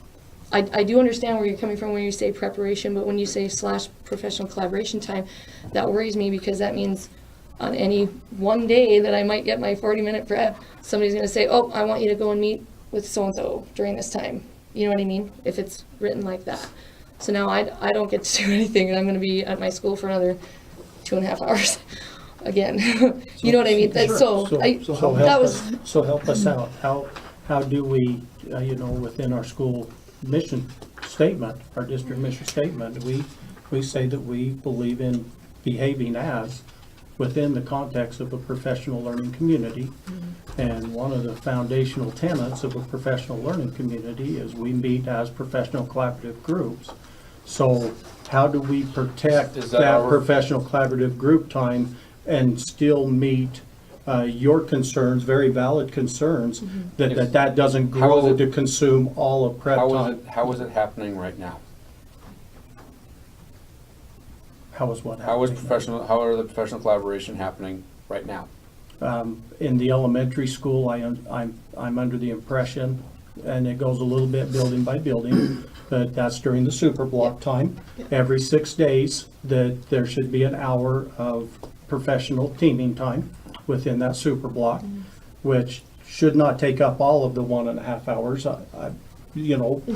I do understand where you're coming from when you say preparation, but when you say / professional collaboration time, that worries me because that means on any one day that I might get my 40-minute prep, somebody's gonna say, oh, I want you to go and meet with so-and-so during this time. You know what I mean? If it's written like that. So now I don't get to do anything and I'm gonna be at my school for another 2.5 hours again. You know what I mean? That's So that was, help us out. How do we, within our school mission statement, our district mission statement, we say that we believe in behaving as within the context of a professional learning community. And one of the foundational tenets of a professional learning community is we meet as professional collaborative groups. So how do we protect that professional collaborative group time and still meet your concerns, very valid concerns, that doesn't grow to consume all of prep time? How is it happening right now? How is what How happening? are the professional collaboration happening right now? In the elementary school, I'm under the impression, and it goes a little bit building by building, but that's during the super block time. Every 6 days, that there should be an hour of professional teaming time within that super block, which should not take up all of the 1.5 hours,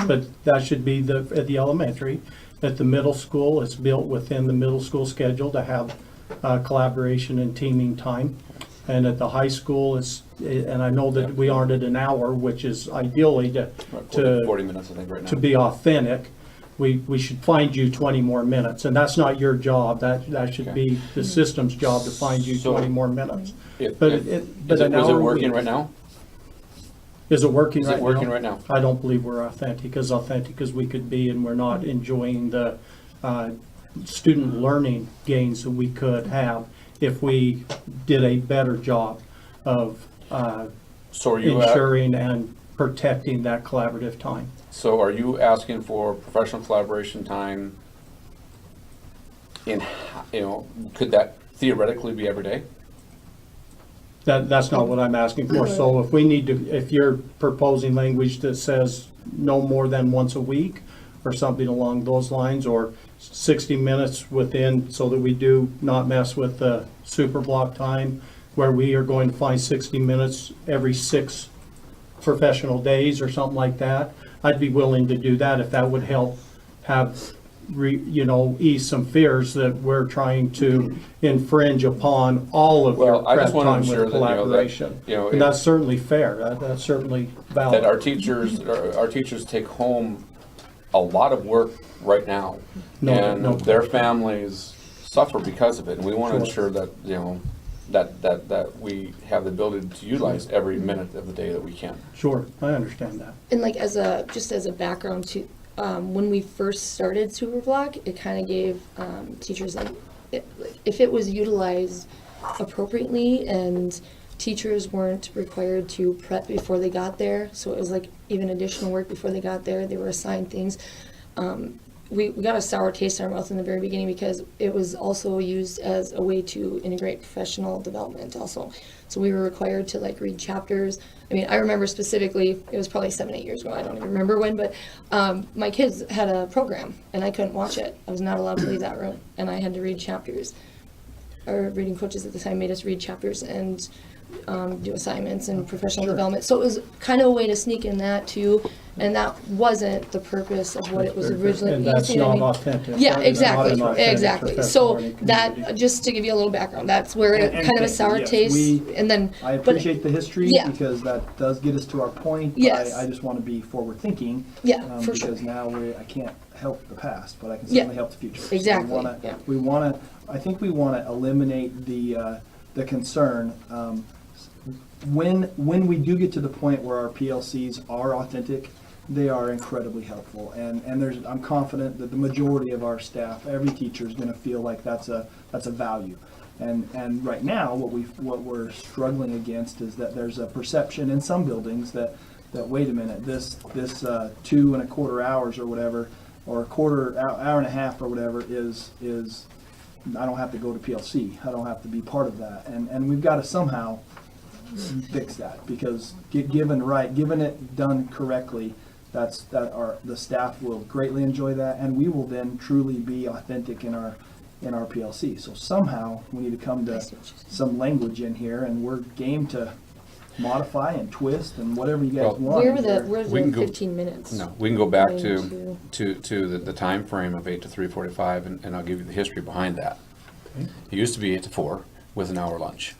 but that should be at the elementary. At the middle school, it's built within the middle school schedule to have collaboration and teaming time. And at the high school, and I know that we aren't at an hour, which is ideally to 40 minutes, I think, right now. to be authentic. We should find you 20 more minutes, and that's not your job. That should be the system's job to find you 20 more minutes. But Is it working right now? Is it working right now? Is it working right now? I don't believe we're authentic as we could be, and we're not enjoying the student learning gains that we could have if we did a better job of So are you ensuring and protecting that collaborative time. So are you asking for professional collaboration time could that theoretically be every day? That's not what I'm asking for. So if you're proposing language that says no more than once a week or something along those lines, or 60 minutes within, so that we do not mess with the super block time, where we are going to find 60 minutes every 6 professional days or something like that, I'd be willing to do that if that would help have ease some fears that we're trying to infringe upon all of your I prep just want to time ensure with that, collaboration. And that's certainly fair. That's certainly valid. that our teachers take home a lot of work right now, and their families suffer because of it. And we want to ensure that that we have the ability to utilize every minute of the day that we can. Sure, I understand that. and like as a background to, when we first started Superblock, it kind of gave teachers, if it was utilized appropriately and teachers weren't required to prep before they got there, so it was like even additional work before they got there, they were assigned things. We got a sour taste in our mouth in the very beginning because it was also used as a way to integrate professional development also. So we were required to read chapters. I mean, I remember specifically, it was probably 7-8 years ago, I don't even remember when, but my kids had a program and I couldn't watch it. I was not allowed to leave that room and I had to read chapters. Our reading coaches at the time made us read chapters and do assignments and professional development. So it was kind of a way to sneak in that too, and that wasn't the purpose of what it was originally. And that's not authentic. Yeah, exactly, Not an authentic exactly. professional So learning that, community. just to give you a little background, that's where it And kind of a sour yes, taste, and then. I but- appreciate the history Yeah. because that does get us to our point. Yes. I just want to be forward thinking. Yeah, for sure. Because now I can't help the past, but I can Yeah. certainly help the future. So Exactly, yeah. I think we want to eliminate the concern. When we do get to the point where our PLCs are authentic, they are incredibly helpful. And I'm confident that the majority of our staff, every teacher is going to feel like that's a value. And right now, what we're struggling against is that there's a perception in some buildings that wait a minute, this 2.25 hours or whatever, or hour and a half or whatever is I don't have to go to PLC. I don't have to be part of that. And we've got to somehow fix that, because given it done correctly, the staff will greatly enjoy that, and we will then truly be authentic in our PLC. So somehow we need to come to some language in here, and we're game to modify and twist and whatever you guys Well, want. Where's We can the go- 15 minutes? No, we can go back Going to the timeframe of 8 to 3:45, and I'll give you the history behind that. It used to be 8 to 4 with an hour lunch.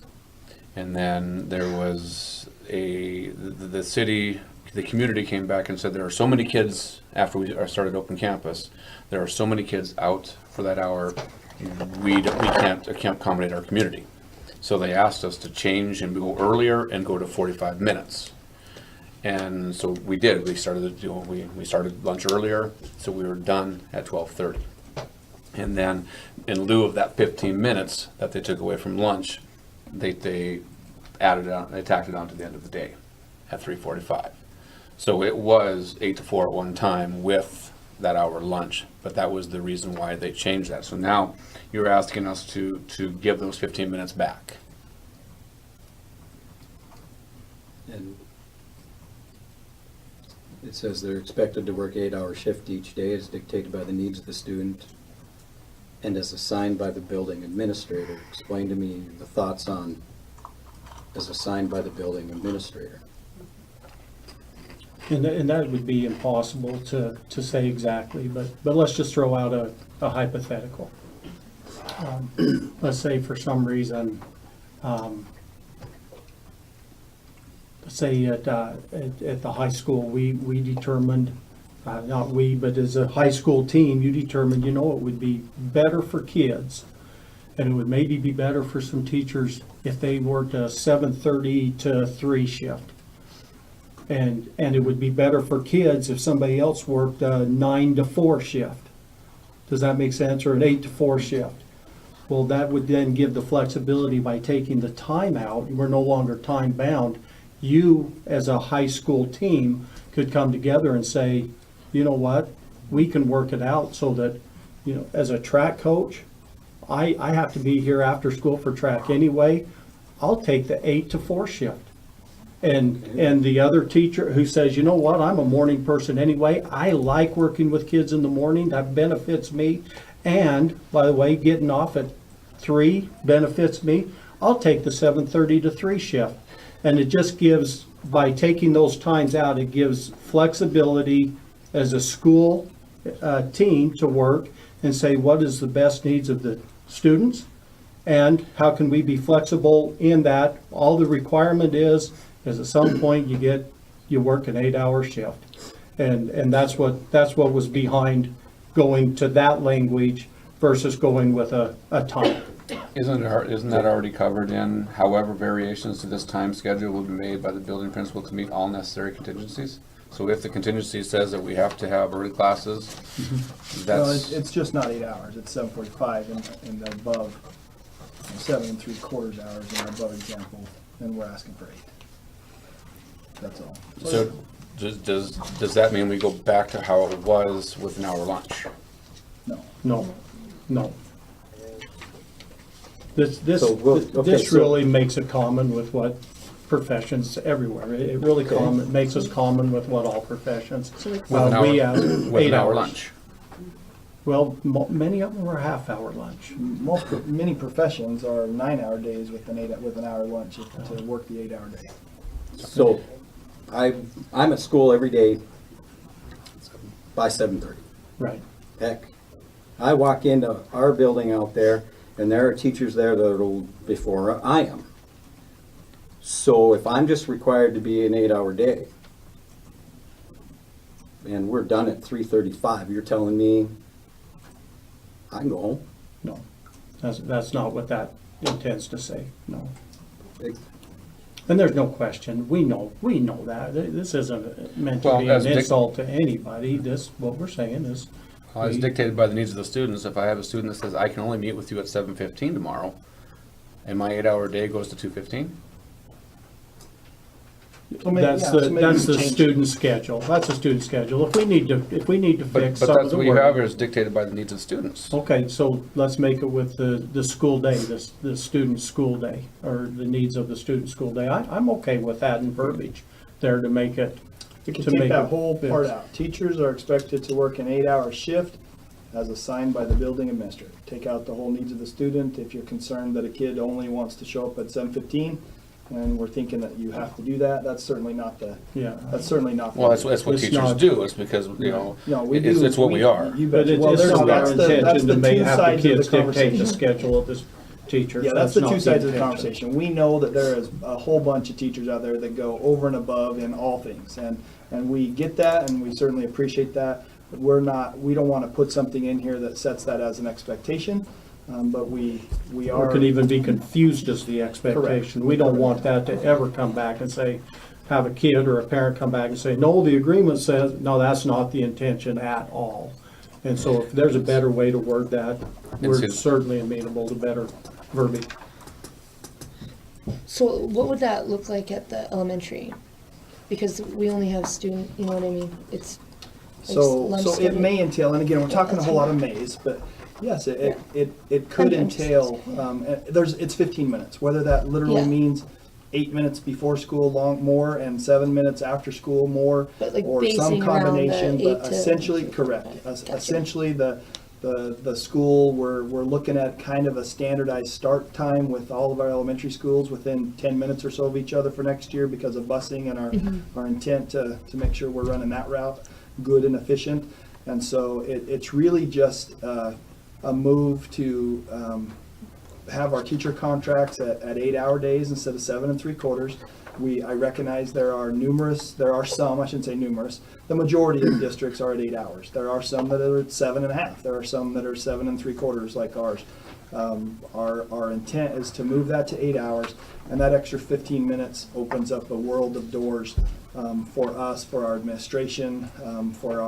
And then there was the city, the community came back and said, there are so many kids, after we started open campus, there are so many kids out for that hour, we can't accommodate our community. So they asked us to change and go earlier and go to 45 minutes. And so we did. We started lunch earlier, so we were done at 12:30. And then in lieu of that 15 minutes that they took away from lunch, they tacked it on to the end of the day at 3:45. So it was 8 to 4 at one time with that hour lunch, but that was the reason why they changed that. So now you're asking us to give those 15 minutes back. And it says they're expected to work 8-hour shift each day as dictated by the needs of the student and as assigned by the building administrator. Explain to me the thoughts on as assigned by the building administrator. And that would be impossible to say exactly, but let's just throw out a hypothetical. Let's say for some reason, let's say at the high school, we determined, not we, but as a high school team, you determined, it would be better for kids, and it would maybe be better for some teachers if they worked a 7:30 to 3 shift. And it would be better for kids if somebody else worked a 9 to 4 shift. Does that make sense? Or an 8 to 4 shift? Well, that would then give the flexibility by taking the time out. We're no longer time bound. You, as a high school team, could come together and say, you know what? We can work it out so that, as a track coach, I have to be here after school for track anyway. I'll take the 8 to 4 shift. And the other teacher who says, you know what, I'm a morning person anyway, I like working with kids in the morning, that benefits me. And, by the way, getting off at 3 benefits me, I'll take the 7:30 to 3 shift. And it just gives, by taking those times out, it gives flexibility as a school team to work and say, what is the best needs of the students? And how can we be flexible in that? All the requirement is at some point you work an 8-hour shift. And that's what was behind going to that language versus going with a time. Isn't that already covered in however variations to this time schedule will be made by the building principal to meet all necessary contingencies? So if the contingency says that we have to have early classes, Well, that's, it's just not 8 hours, it's 7:45 and the above, 7 3/4 hours in the above example, and we're asking for 8. That's all. so does that mean we go back to how it was with an hour lunch? No. No. This Okay, so- really makes it common with what professions everywhere. It really makes us common with what all professions. With an We hour- have with 8 an hour hours. lunch? Well, many of them are half-hour lunch. Many professions are 9-hour days with an hour lunch to work the 8-hour day. So I'm at school every day by 7:30. Right. Heck, I walk into our building out there, and there are teachers there that are before I am. So if I'm just required to be an 8-hour day, and we're done at 3:35, you're telling me I can go home? No, that's not what that intends to say, no. And there's no question, we know that. This isn't meant to Well, be as an Dick- insult to anybody. What we're saying is, Well, it's dictated by the needs of the students. If I have a student that says, I can only meet with you at 7:15 tomorrow, and my 8-hour day goes to 2:15? So maybe- That's yeah, so maybe that's we the change- student schedule. That's the student schedule. If we need to But fix some of that's the what you have here word. is dictated by the needs of students. Okay, so let's make it with the school day, the student school day, or the needs of the student school day. I'm okay with adding verbiage there to make it. We can to take make that it whole fit. part out. Teachers are expected to work an 8-hour shift as assigned by the building administrator. Take out the whole needs of the student. If you're concerned that a kid only wants to show up at 7:15, and we're thinking that you have to do that, that's certainly not the, Yeah. that's certainly not. the- Well, that's what It's teachers not- do. It's because, you know, No, we it's, do- it's what we are. You But bet. Well, it's there's, not our that's the intention to two have the sides of the kids dictate the conversation. schedule of the teachers. Yeah, that's the not two sides of the intention. conversation. We know that there is a whole bunch of teachers out there that go over and above in all things, and we get that, and we certainly appreciate that. But we don't want to put something in here that sets that as an expectation, but we Or are. could even be confused as the expectation. We don't want that to ever come back and say, have a kid or a parent come back and say, no, the agreement says, no, that's not the intention at all. And so if there's a better way to word that, we're It's- certainly amenable to better verbiage. So what would that look like at the elementary? Because we only have student, you know what I mean? It's like So lunch it schedule. may entail, and again, we're talking a that's whole lot of fine. mays, but yes, it could I'm just- entail, it's 15 minutes, whether that literally Yeah. means 8 minutes before school more and 7 minutes after school more, But, like, or some basing around the combination, 8 but to- essentially, correct. Gotcha. Essentially, the school, we're looking at kind of a standardized start time with all of our elementary schools within 10 minutes or so of each other for next year because of busing and our intent to make sure we're running that route good and efficient. And so it's really just a move to have our teacher contracts at 8-hour days instead of 7 3/4. I recognize there are some, I shouldn't say numerous, the majority of districts are at 8 hours. There are some that are at 7.5. There are some that are 7 3/4 like ours. Our intent is to move that to 8 hours, and that extra 15 minutes opens up a world of doors for us, for our administration, for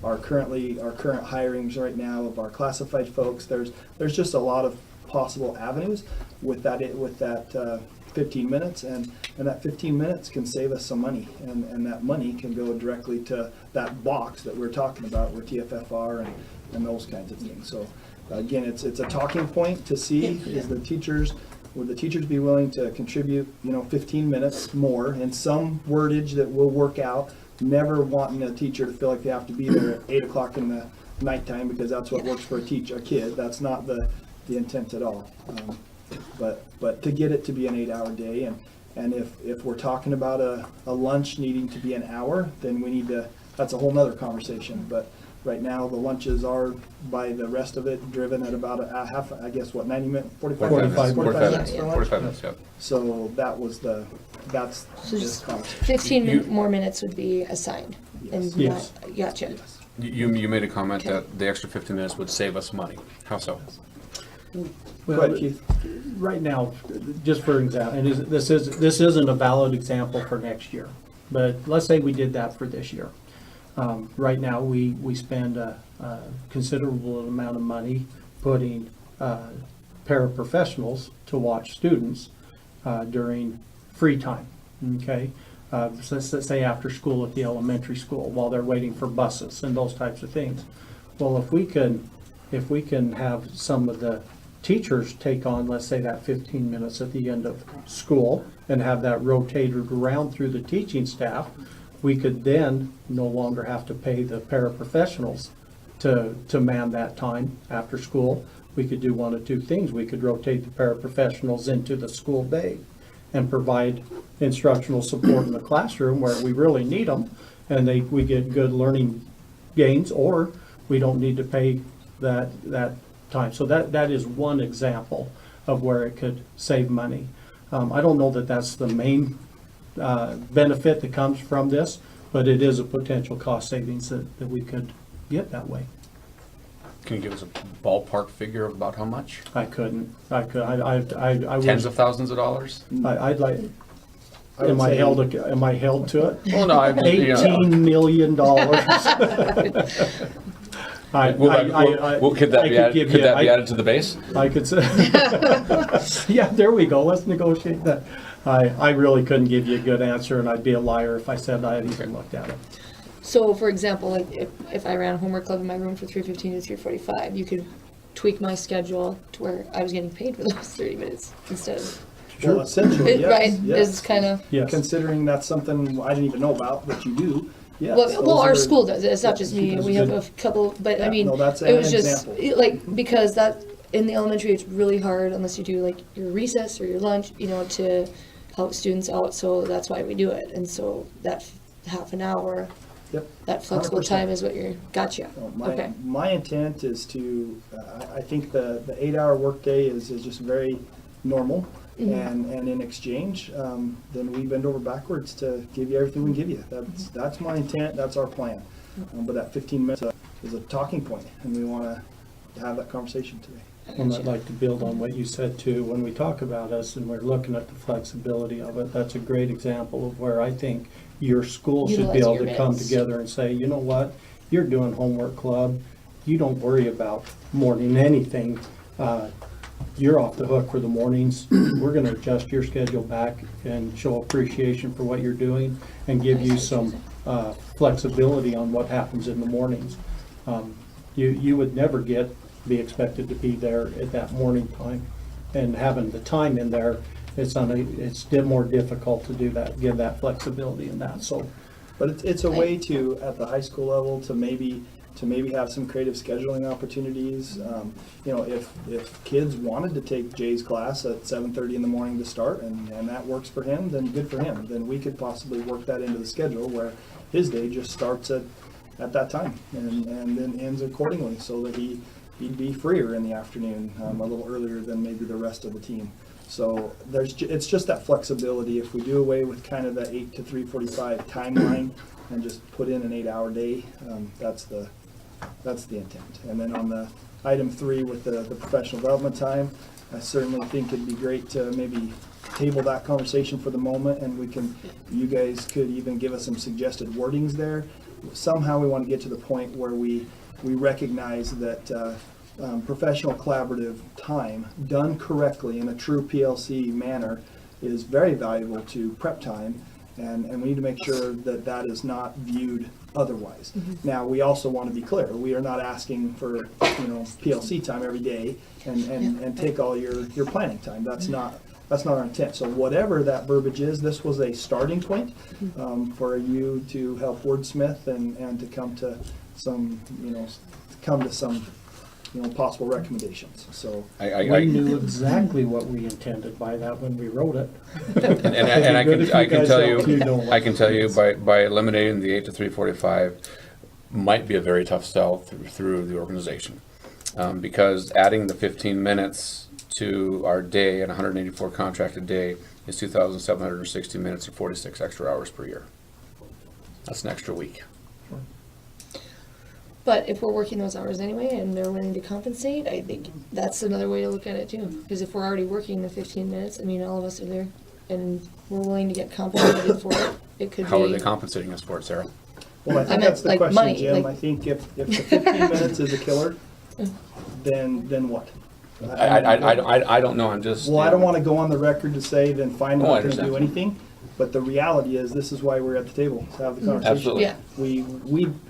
our current hirings right now of our classified folks. There's just a lot of possible avenues with that 15 minutes, and that 15 minutes can save us some money, and that money can go directly to that box that we're talking about with TFFR and those kinds of things. So again, it's a talking point to see would the teachers be willing to contribute 15 minutes more in some wordage that will work out, never wanting a teacher to feel like they have to be there at 8 o'clock in the nighttime because that's what works for a kid. That's not the intent at all. But to get it to be an 8-hour day, and if we're talking about a lunch needing to be an hour, then we need to, that's a whole nother conversation. But right now, the lunches are, by the rest of it, driven at about a half, I guess, 90 minutes, 45 minutes? 45 minutes for lunch? 45 minutes, yeah. So that's So this just conversation. 15 You- more minutes would be assigned. And Yes. not- Gotcha. You made a comment Okay. that the extra 15 minutes would save us money. How so? Go ahead, Keith. Right now, just for example, and this isn't a valid example for next year, but let's say we did that for this year. Right now, we spend a considerable amount of money putting paraprofessionals to watch students during free time, okay? So let's say after school at the elementary school, while they're waiting for buses and those types of things. Well, if we can have some of the teachers take on, let's say, that 15 minutes at the end of school and have that rotated around through the teaching staff, we could then no longer have to pay the paraprofessionals to man that time after school. We could do one of two things. We could rotate the paraprofessionals into the school day and provide instructional support in the classroom where we really need them, and we get good learning gains, or we don't need to pay that time. So that is one example of where it could save money. I don't know that that's the main benefit that comes from this, but it is a potential cost savings that we could get that way. Can you give us a ballpark figure of about how much? I couldn't. I Tens of thousands of dollars? I'd like. I would Am I say- held to it? Well, no, I mean, you know, $18 million. could that be added to the base? I could say, yeah, there we go, let's negotiate that. I really couldn't give you a good answer, and I'd be a liar if I said I had even looked at it. So for example, like if I ran a homework club in my room for 3:15 to 3:45, you could tweak my schedule to where I was getting paid for those 30 minutes instead of, Well, essentially, yes, right, yes. is kind of, Yes. Considering that's something I didn't even know about, but you do, yes. well, those our are- school does it, it's not just me, That's we have good. a couple, but I Yeah, mean, no, that's it an was just, example. like, because that, in the elementary, it's really hard unless you do like your recess or your lunch, you know, to help students out, so that's why we do it, and so that half an hour, Yep. that flexible 100%. time is what you're, gotcha, Well, okay. My intent is to, I think the 8-hour workday is just very normal. Mhm. And in exchange, then we bend over backwards to give you everything we can give you. That's my intent, that's our plan. But that 15 minutes is a talking point, and we want to have that conversation today. And I'd like to build on what you said too. When we talk about us and we're looking at the flexibility of it, that's a great example of where I think your school should be Utilize able your to come minutes. together and say, you know what? You're doing homework club. You don't worry about morning anything. You're off the hook for the mornings. We're gonna adjust your schedule back and show appreciation for what you're doing and give you some flexibility on what happens in the mornings. You would never be expected to be there at that morning time. And having the time in there, it's more difficult to do that, give that flexibility in that, so. But it's a way to, at the high school level, to maybe have some creative scheduling opportunities. You know, if kids wanted to take Jay's class at 7:30 in the morning to start, and that works for him, then good for him. Then we could possibly work that into the schedule where his day just starts at that time and then ends accordingly, so that he'd be freer in the afternoon, a little earlier than maybe the rest of the team. So it's just that flexibility. If we do away with kind of the 8 to 3:45 timeline and just put in an 8-hour day, that's the intent. And then on the item 3 with the professional development time, I certainly think it'd be great to maybe table that conversation for the moment, and you guys could even give us some suggested wordings there. Somehow we want to get to the point where we recognize that professional collaborative time done correctly in a true PLC manner is very valuable to prep time, and we need to make sure that that is not viewed otherwise. Now, we also want to be clear, we are not asking for, PLC time every day and take all your planning time. That's not our intent. So whatever that verbiage is, this was a starting point for you to help wordsmith and to come to some, possible recommendations. So We knew exactly what we intended by that when we wrote it. And I Good if can you guys tell help, you, know what I can tell you it by eliminating the 8 to 3:45 might be a very tough sell through the organization. Because adding the 15 minutes to our day and 184 contracted day is 2,760 minutes or 46 extra hours per year. That's an extra week. But if we're working those hours anyway and they're willing to compensate, I think that's another way to look at it too. Because if we're already working the 15 minutes, I mean, all of us are there and we're willing to get compensated for it, it could be. How are they compensating us for it, Sarah? Well, I I think meant, that's the like, question, money, Jim. like- I think if the 15 minutes is a killer, then what? I don't know, I'm just. Well, I don't want to go on the record to say, then fine, we're Oh, I not going to do understand. anything. But the reality is, this is why we're at the table, to have the conversation. Absolutely. Yeah.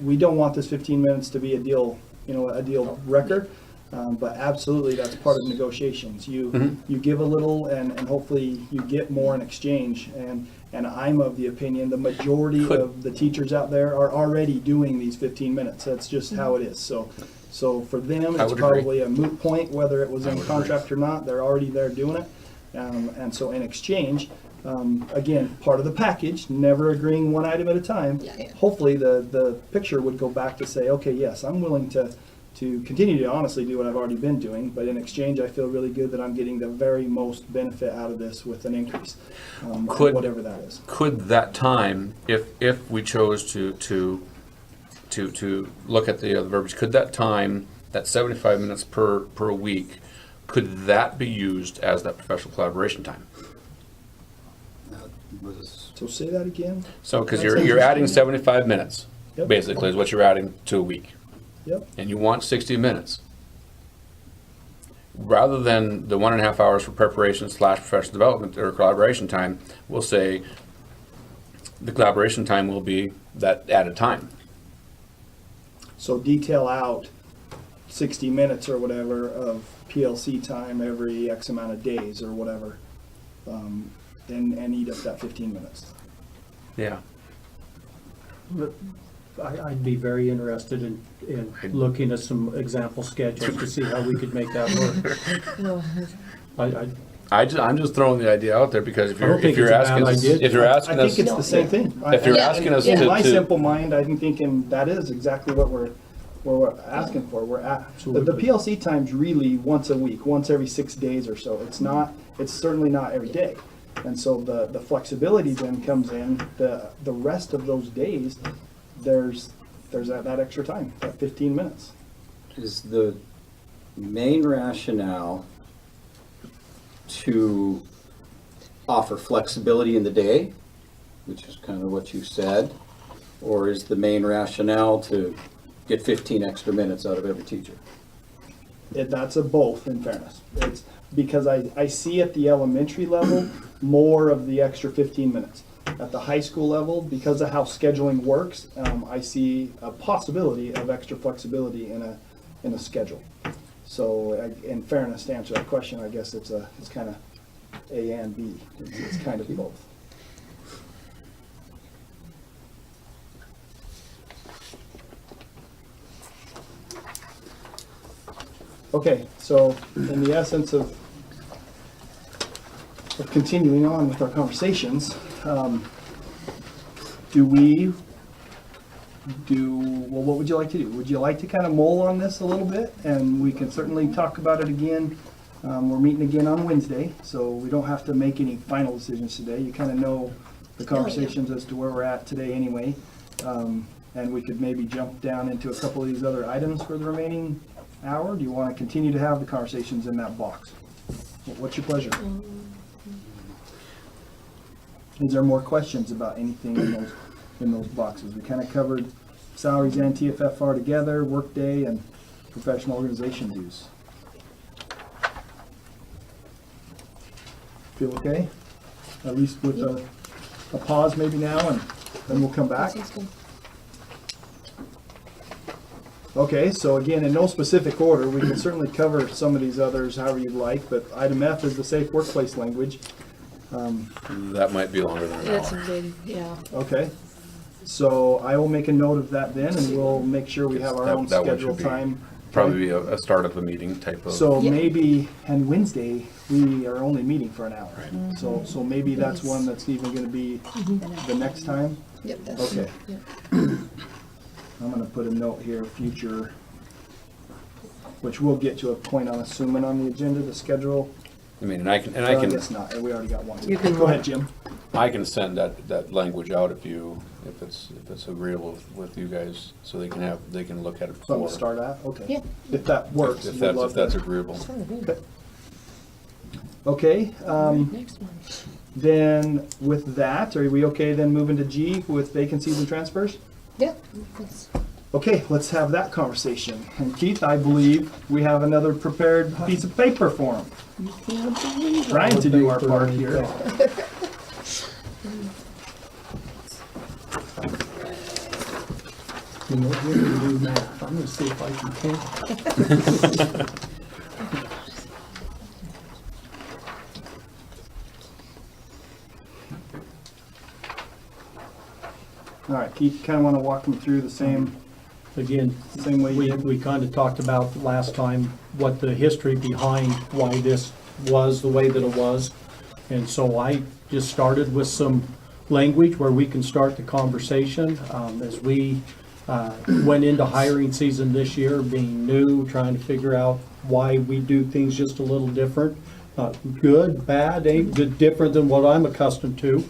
We don't want this 15 minutes to be a deal wrecker. But absolutely, that's part of negotiations. You give a little and hopefully you get more in exchange. And I'm of the opinion, the majority of the teachers out there are already doing these 15 minutes. That's just how it is. So for them, I it's would agree. probably a moot point, whether it was I in would contract or not. They're already there doing it. And so in exchange, again, part of the package, never agreeing one item at a time. Yeah. Hopefully the picture would go back to say, okay, yes, I'm willing to continue to honestly do what I've already been doing, but in exchange, I feel really good that I'm getting the very most benefit out of this with an increase, whatever that is. Could that time, if we chose to look at the verbiage, could that time, that 75 minutes per week, could that be used as that professional collaboration time? So say that again? So, because That's you're adding interesting. 75 minutes, Yep. basically, is what you're adding to a week. Yep. And you want 60 minutes. rather than the 1.5 hours for preparation / professional development or collaboration time, we'll say the collaboration time will be that added time. So detail out 60 minutes or whatever of PLC time every X amount of days or whatever, and eat up that 15 minutes. Yeah. I'd be very interested in looking at some example schedules to see how we could make that work. I'm just throwing the idea out there because if I don't think you're it's a bad asking, idea. if you're asking I us, think it's the same thing. if you're Yeah. asking us In my to, simple mind, I'm thinking that is exactly what we're asking for. We're at, the Absolutely. PLC time's really once a week, once every 6 days or so. It's certainly not every day. And so the flexibility then comes in, the rest of those days, there's that extra time, that 15 minutes. Is the main rationale to offer flexibility in the day, which is kind of what you said, or is the main rationale to get 15 extra minutes out of every teacher? That's a both, in fairness. It's because I see at the elementary level more of the extra 15 minutes. At the high school level, because of how scheduling works, I see a possibility of extra flexibility in a schedule. So, in fairness, to answer that question, I guess it's kind of A and B. It's kind of both. Okay, so in the essence of continuing on with our conversations, well, what would you like to do? Would you like to kind of mull on this a little bit? And we can certainly talk about it again. We're meeting again on Wednesday, so we don't have to make any final decisions today. You kind of know the conversations as to where we're at today anyway. And we could maybe jump down into a couple of these other items for the remaining hour. Do you want to continue to have the conversations in that box? What's your pleasure? Is there more questions about anything in those boxes? We kind of covered salaries and TFFR together, workday, and professional organization dues. Feel okay? At least with a pause maybe now, and then we'll come back. Okay, so again, in no specific order, we can certainly cover some of these others however you'd like, but item F is the safe workplace language. that might be longer than an That's hour. a big, yeah. Okay, so I will make a note of that then, and we'll make sure we have our That- own that one scheduled should be time. Probably be a start of a meeting type of. So Yeah. maybe, and Wednesday, we are only meeting for an hour. So maybe that's one that's even gonna be the next time? Yep, that's, Okay. yeah. I'm gonna put a note here, future, which we'll get to a point on assuming on the agenda, the schedule. I mean, and I can, Well, I guess not, we already got one. You can Go ahead, Jim. I can send that language out if it's agreeable with you guys, so they can look at it Something before. to start at, okay. Yeah. If that works. If we'd love that's to- agreeable. Okay, Next one. then with that, are we okay then moving to G with vacancies and transfers? Yeah. That's- Okay, let's have that conversation. And Keith, I believe we have another prepared piece of paper for him. Trying to do our part here. You know, we're gonna do math. I'm gonna see if I can count. All right, Keith, kind of want to walk them through the same Again, way you did? we kind of talked about last time what the history behind why this was the way that it was. And so I just started with some language where we can start the conversation. As we went into hiring season this year, being new, trying to figure out why we do things just a little different. Good, bad, ain't good, different than what I'm accustomed to.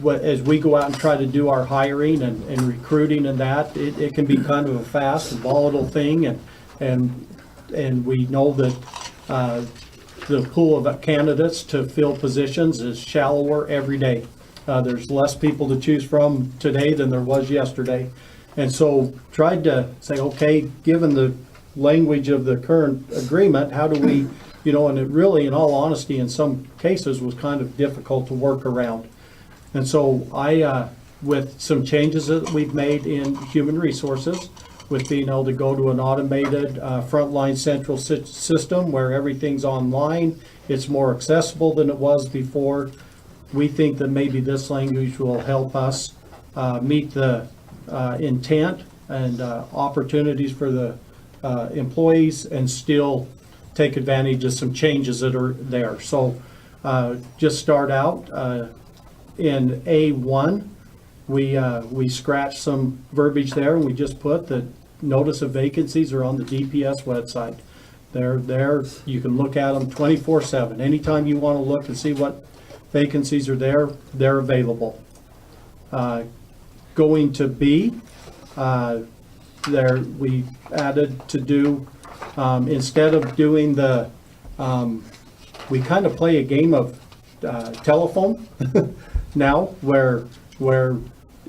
As we go out and try to do our hiring and recruiting and that, it can be kind of a fast and volatile thing, and we know that the pool of candidates to fill positions is shallower every day. There's less people to choose from today than there was yesterday. And so tried to say, okay, given language of the current agreement, how do we, and it really, in all honesty, in some cases was kind of difficult to work around. And so I, with some changes that we've made in human resources, with being able to go to an automated frontline central system where everything's online, it's more accessible than it was before. We think that maybe this language will help us meet the intent and opportunities for the employees and still take advantage of some changes that are there. So just start out in A1, we scratched some verbiage there, and we just put that notice of vacancies are on the DPS website. They're there, you can look at them 24/7. Anytime you want to look and see what vacancies are there, they're available. Going to B, there we added to do, instead of doing the, we kind of play a game of telephone now, where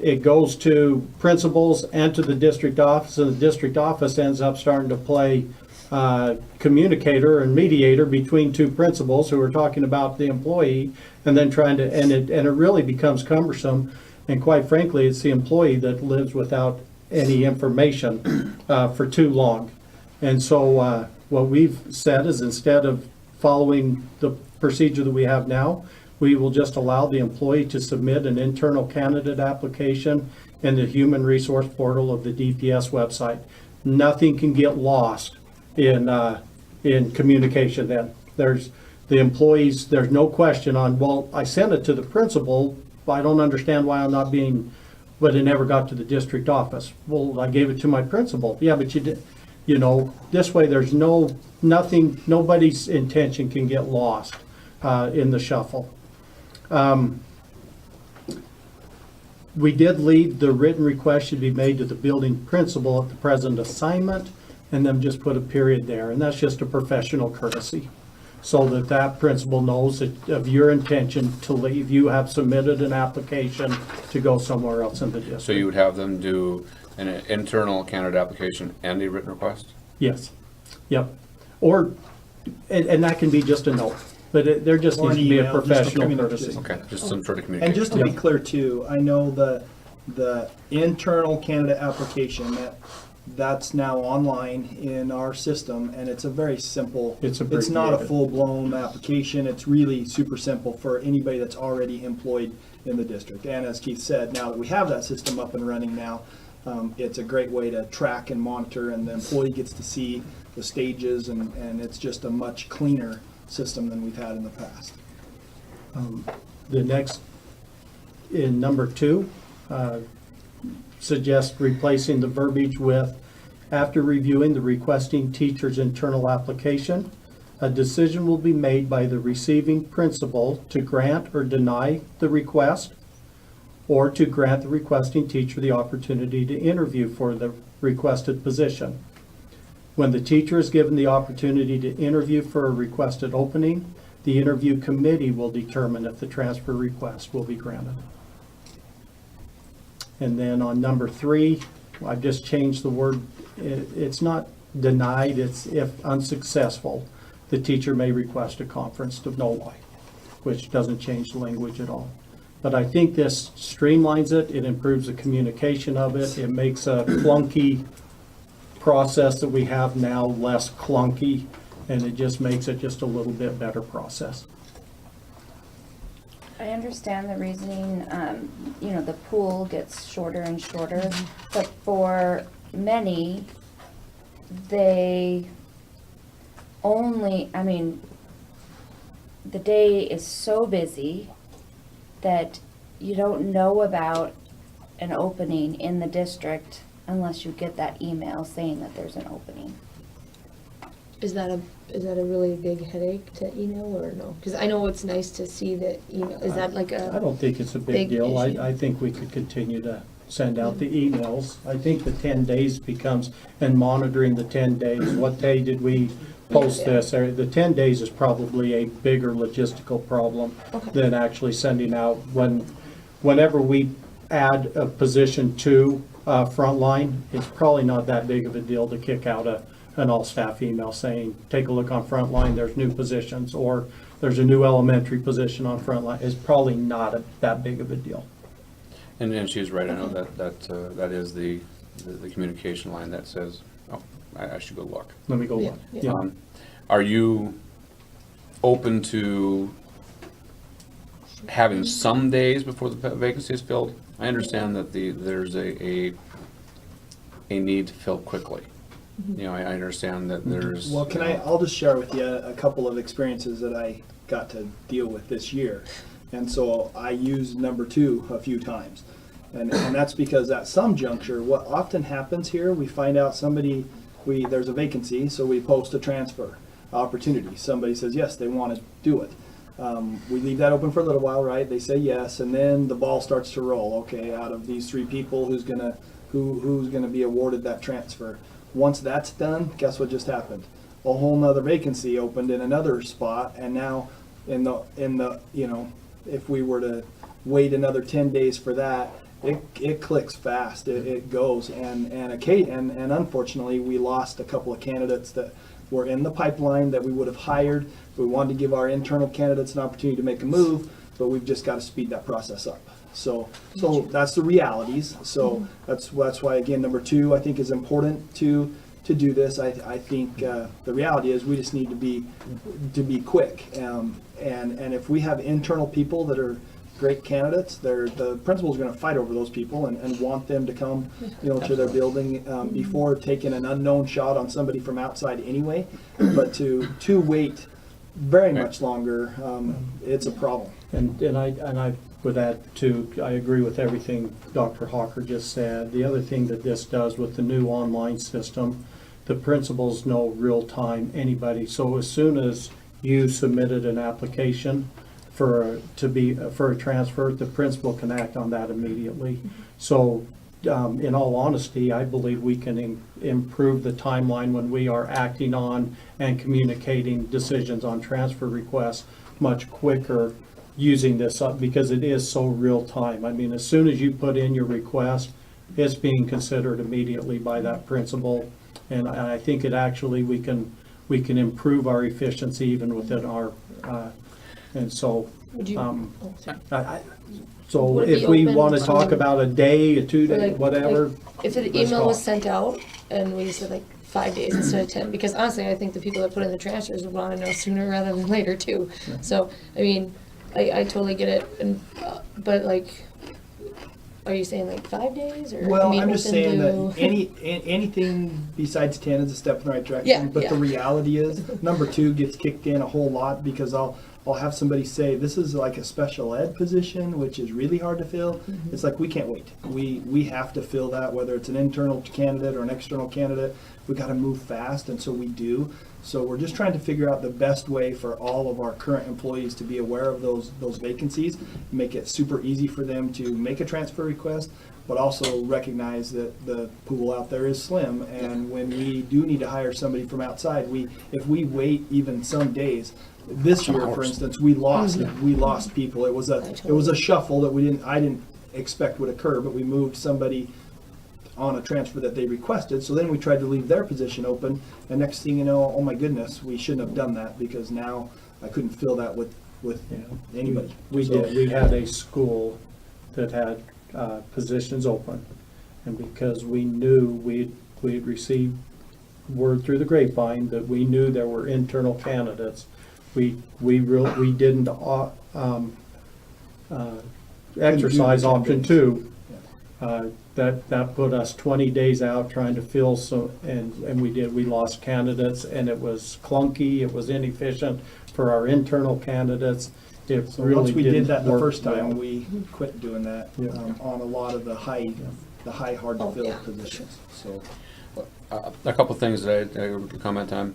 it goes to principals and to the district office, and the district office ends up starting to play communicator and mediator between two principals who are talking about the employee, and then trying to, and it really becomes cumbersome. And quite frankly, it's the employee that lives without any information for too long. And so what we've said is, instead of following the procedure that we have now, we will just allow the employee to submit an internal candidate application in the human resource portal of the DPS website. Nothing can get lost in communication then. There's the employees, there's no question on, well, I sent it to the principal, I don't understand why I'm not being, but it never got to the district office. Well, I gave it to my principal. Yeah, but you did, this way there's nothing, nobody's intention can get lost in the shuffle. We did leave the written request should be made to the building principal at the present assignment, and then just put a period there, and that's just a professional courtesy, so that that principal knows that of your intention to leave. You have submitted an application to go somewhere else in the district. So you would have them do an internal candidate application and a written request? Yes, yep. Or, and that can be just a note, but there just Or needs an to be a email, just a professional communication. courtesy. Okay, just some sort of And communication. just to be Yeah. clear too, I know the internal candidate application, that's now online in our system, and it's a very simple, It's it's not a abbreviated. full-blown application. It's really super simple for anybody that's already employed in the district. And as Keith said, now that we have that system up and running now, it's a great way to track and monitor, and the employee gets to see the stages, and it's just a much cleaner system than we've had in the past. The next, in number 2, suggest replacing the verbiage with, after reviewing the requesting teacher's internal application, a decision will be made by the receiving principal to grant or deny the request, or to grant the requesting teacher the opportunity to interview for the requested position. When the teacher is given the opportunity to interview for a requested opening, the interview committee will determine if the transfer request will be granted. And then on number 3, I've just changed the word, it's not denied, it's if unsuccessful, the teacher may request a conference to know why, which doesn't change the language at all. But I think this streamlines it, it improves the communication of it, it makes a clunky process that we have now less clunky, and it just makes it just a little bit better process. I understand the reasoning, the pool gets shorter and shorter, but for many, they only, the day is so busy that you don't know about an opening in the district unless you get that email saying that there's an opening. Is that a really big headache to email, or no? Because I know it's nice to see the email. Is that like I a, don't think it's a Big big deal. issue. I think we could continue to send out the emails. I think the 10 days becomes, and monitoring the 10 days, what day did we post Yeah. this? Or the 10 days is probably a bigger logistical problem Okay. than actually sending out. Whenever we add a position to frontline, it's probably not that big of a deal to kick out an all-staff email saying, take a look on Frontline, there's new positions, or there's a new elementary position on Frontline, is probably not that big of a deal. And she's right, I know that is the communication line that says, oh, I should go look. Let me go Yeah, look. yeah. Yeah. Are you open to having some days before the vacancy is filled? I understand that there's a need to fill quickly. You know, I understand that there's. Well, I'll just share with you a couple of experiences that I got to deal with this year. And so I used number 2 a few times. And that's because at some juncture, what often happens here, we find out there's a vacancy, so we post a transfer opportunity. Somebody says, yes, they want to do it. We leave that open for a little while, right? They say yes, and then the ball starts to roll. Okay, out of these 3 people, who's gonna be awarded that transfer? Once that's done, guess what just happened? A whole nother vacancy opened in another spot, and now in the if we were to wait another 10 days for that, it clicks fast. It goes, and unfortunately, we lost a couple of candidates that were in the pipeline that we would have hired. We wanted to give our internal candidates an opportunity to make a move, but we've just got to speed that process up. So that's the realities. So that's why, again, number 2 I think is important to do this. I think the reality is we just need to be quick. And if we have internal people that are great candidates, the principal's going to fight over those people and want them to come, to their building before taking an unknown shot on somebody from outside anyway. But to wait very much longer, it's a problem. And I would add too, I agree with everything Dr. Hawker just said. The other thing that this does with the new online system, the principals know real time anybody. So as soon as you submitted an application for a transfer, the principal can act on that immediately. So in all honesty, I believe we can improve the timeline when we are acting on and communicating decisions on transfer requests much quicker using this up, because it is so real time. I mean, as soon as you put in your request, it's being considered immediately by that principal. And I think we can improve our efficiency even within our, and so. Would you? So Would it be if we open want to to- talk about a day, a 2 day, Like- whatever. If the let's email was talk. sent out and we said like 5 days instead of 10, because honestly, I think the people that put in the transfers would want to know sooner rather than later too. So, I mean, I totally get it, and but like, are you saying like 5 days or? Well, I mean, I'm just within saying the- that anything besides 10 is a step in the right direction. Yeah, But yeah. the reality is, number 2 gets kicked in a whole lot, because I'll have somebody say, this is like a special ed position, which is really hard to fill. It's like, we can't wait. We have to fill that, whether it's an internal candidate or an external candidate. We got to move fast, and so we do. So we're just trying to figure out the best way for all of our current employees to be aware of those vacancies, make it super easy for them to make a transfer request, but also recognize that the pool out there is slim. And when we do need to hire somebody from outside, if we wait even some days, this year, for instance, we lost people. It was a shuffle that I didn't expect would occur, but we moved somebody on a transfer that they requested. So then we tried to leave their position open, and next thing you know, oh my goodness, we shouldn't have done that, because now I couldn't fill that with anybody. We did. We had a school that had positions open, and because we knew we had received word through the grapevine that we knew there were internal candidates, we didn't exercise option 2. That put us 20 days out trying to fill and we lost candidates, and it was clunky, it was inefficient for our internal candidates. It So really once we did didn't that the work first time, well. we quit doing that on a lot of the high hard to fill positions. So A couple things that I would comment on.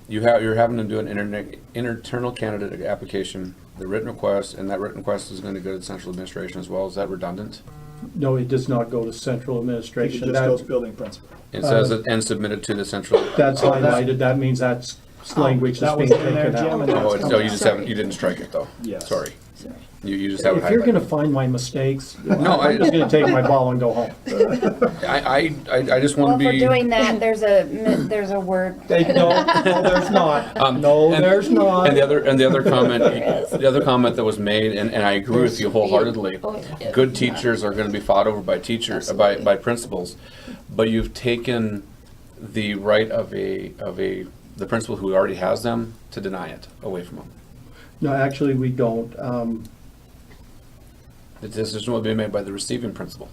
You're having to do an internal candidate application, the written request, and that written request is going to go to the central administration as well. Is that redundant? No, it does not go to central I think it administration. just goes building principal. It says it and submitted to the central. That's highlighted. That means that's language that's That being was in there, taken Jim, out. and Oh, that's so coming you just out. haven't, you didn't strike it though? Yes. Sorry. You just have it If you're gonna highlighted. find my mistakes, No, I'm just gonna take my ball and go home. I just Well, want if to be. we're doing that, there's a word. No, there's not. No, and- there's not. And the other comment, the other comment that was made, and I agree with you wholeheartedly. Oh, yeah. Good teachers are going to be fought over by teachers, by principals, but you've taken the right of the principal who already has them to deny it away from them. No, actually, we don't. The decision will be made by the receiving principal.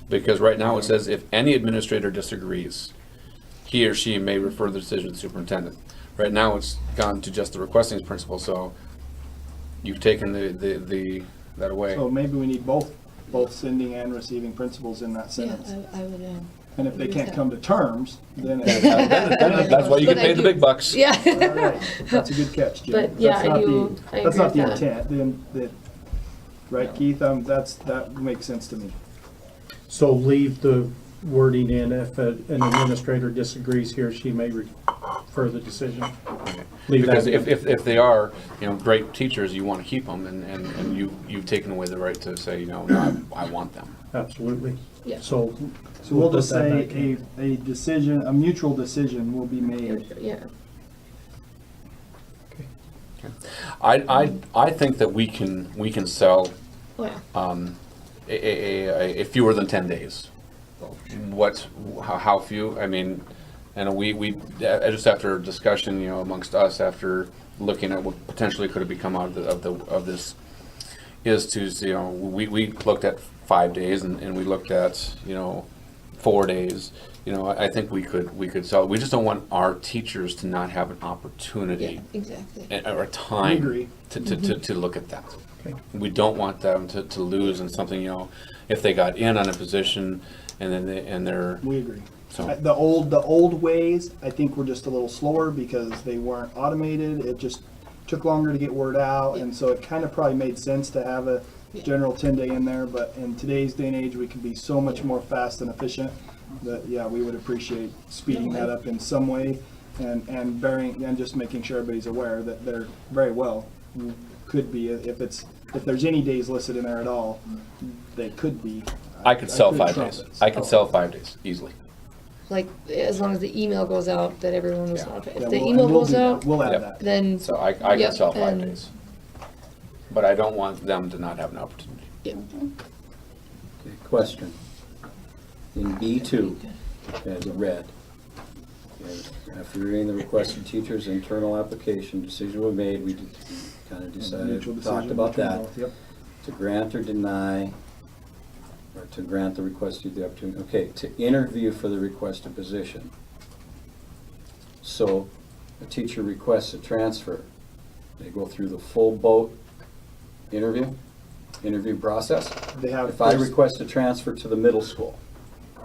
Because right now it says if any administrator disagrees, he or she may refer the decision to the superintendent. Right now it's gone to just the requesting principal, so you've taken that away. So maybe we need both sending and receiving principals in that Yeah, sentence. I would, And if they can't come to terms, then That's why you get But I paid the do- big bucks. yeah. all right, that's a good catch, Jim. But, yeah, That's not I do- the- I That's agree not the with that. intent, right, Keith? That makes sense to me. So leave the wording in, if an administrator disagrees, he or she may refer the decision. Leave Because that. if they are, great teachers, you want to keep them, and you've taken away the right to say, no, I want them. Absolutely. Yeah. So. So we'll just put that say back in. a decision, a mutual decision will be made. Yeah. I think that we can sell Oh, yeah. a fewer than 10 days. How few? I mean, and we just after discussion, amongst us, after looking at what potentially could have become out of this, is to we looked at 5 days and we looked at 4 days. I think we could sell. We just don't want our teachers to not have an opportunity Yeah, exactly. or time agree. to look at that. Okay. We don't want them to lose in something, if they got in on a position and then they're, We agree. so, The old ways, I think were just a little slower because they weren't automated. It just took longer to get word out, and so it kind of probably made sense to have a general 10-day in there. But in today's day and age, we can be so much more fast and efficient that, yeah, we would appreciate speeding that up in some way and just making sure everybody's aware that they're very well could be, if there's any days listed in there at all, they could be. I could sell 5 trump days. it. I could sell 5 days easily. Like, as long as the email goes out, that everyone was Yeah. notified. Yeah, If the we'll- email and we'll goes do that. out, We'll add Yep. that. then, So I can Yep, sell 5 and- days. But I don't want them to not have an opportunity. yeah. Okay, question. In B2, as red, okay, after reading the requested teacher's internal application, decision was made, we kind of decided, Mutual talked decision about between that. both, Yep. To grant or deny, or to grant the requested the opportunity, okay, to interview for the requested position. So, a teacher requests a transfer, they go through the full boat interview process? They have. If I there's request a transfer to the middle school,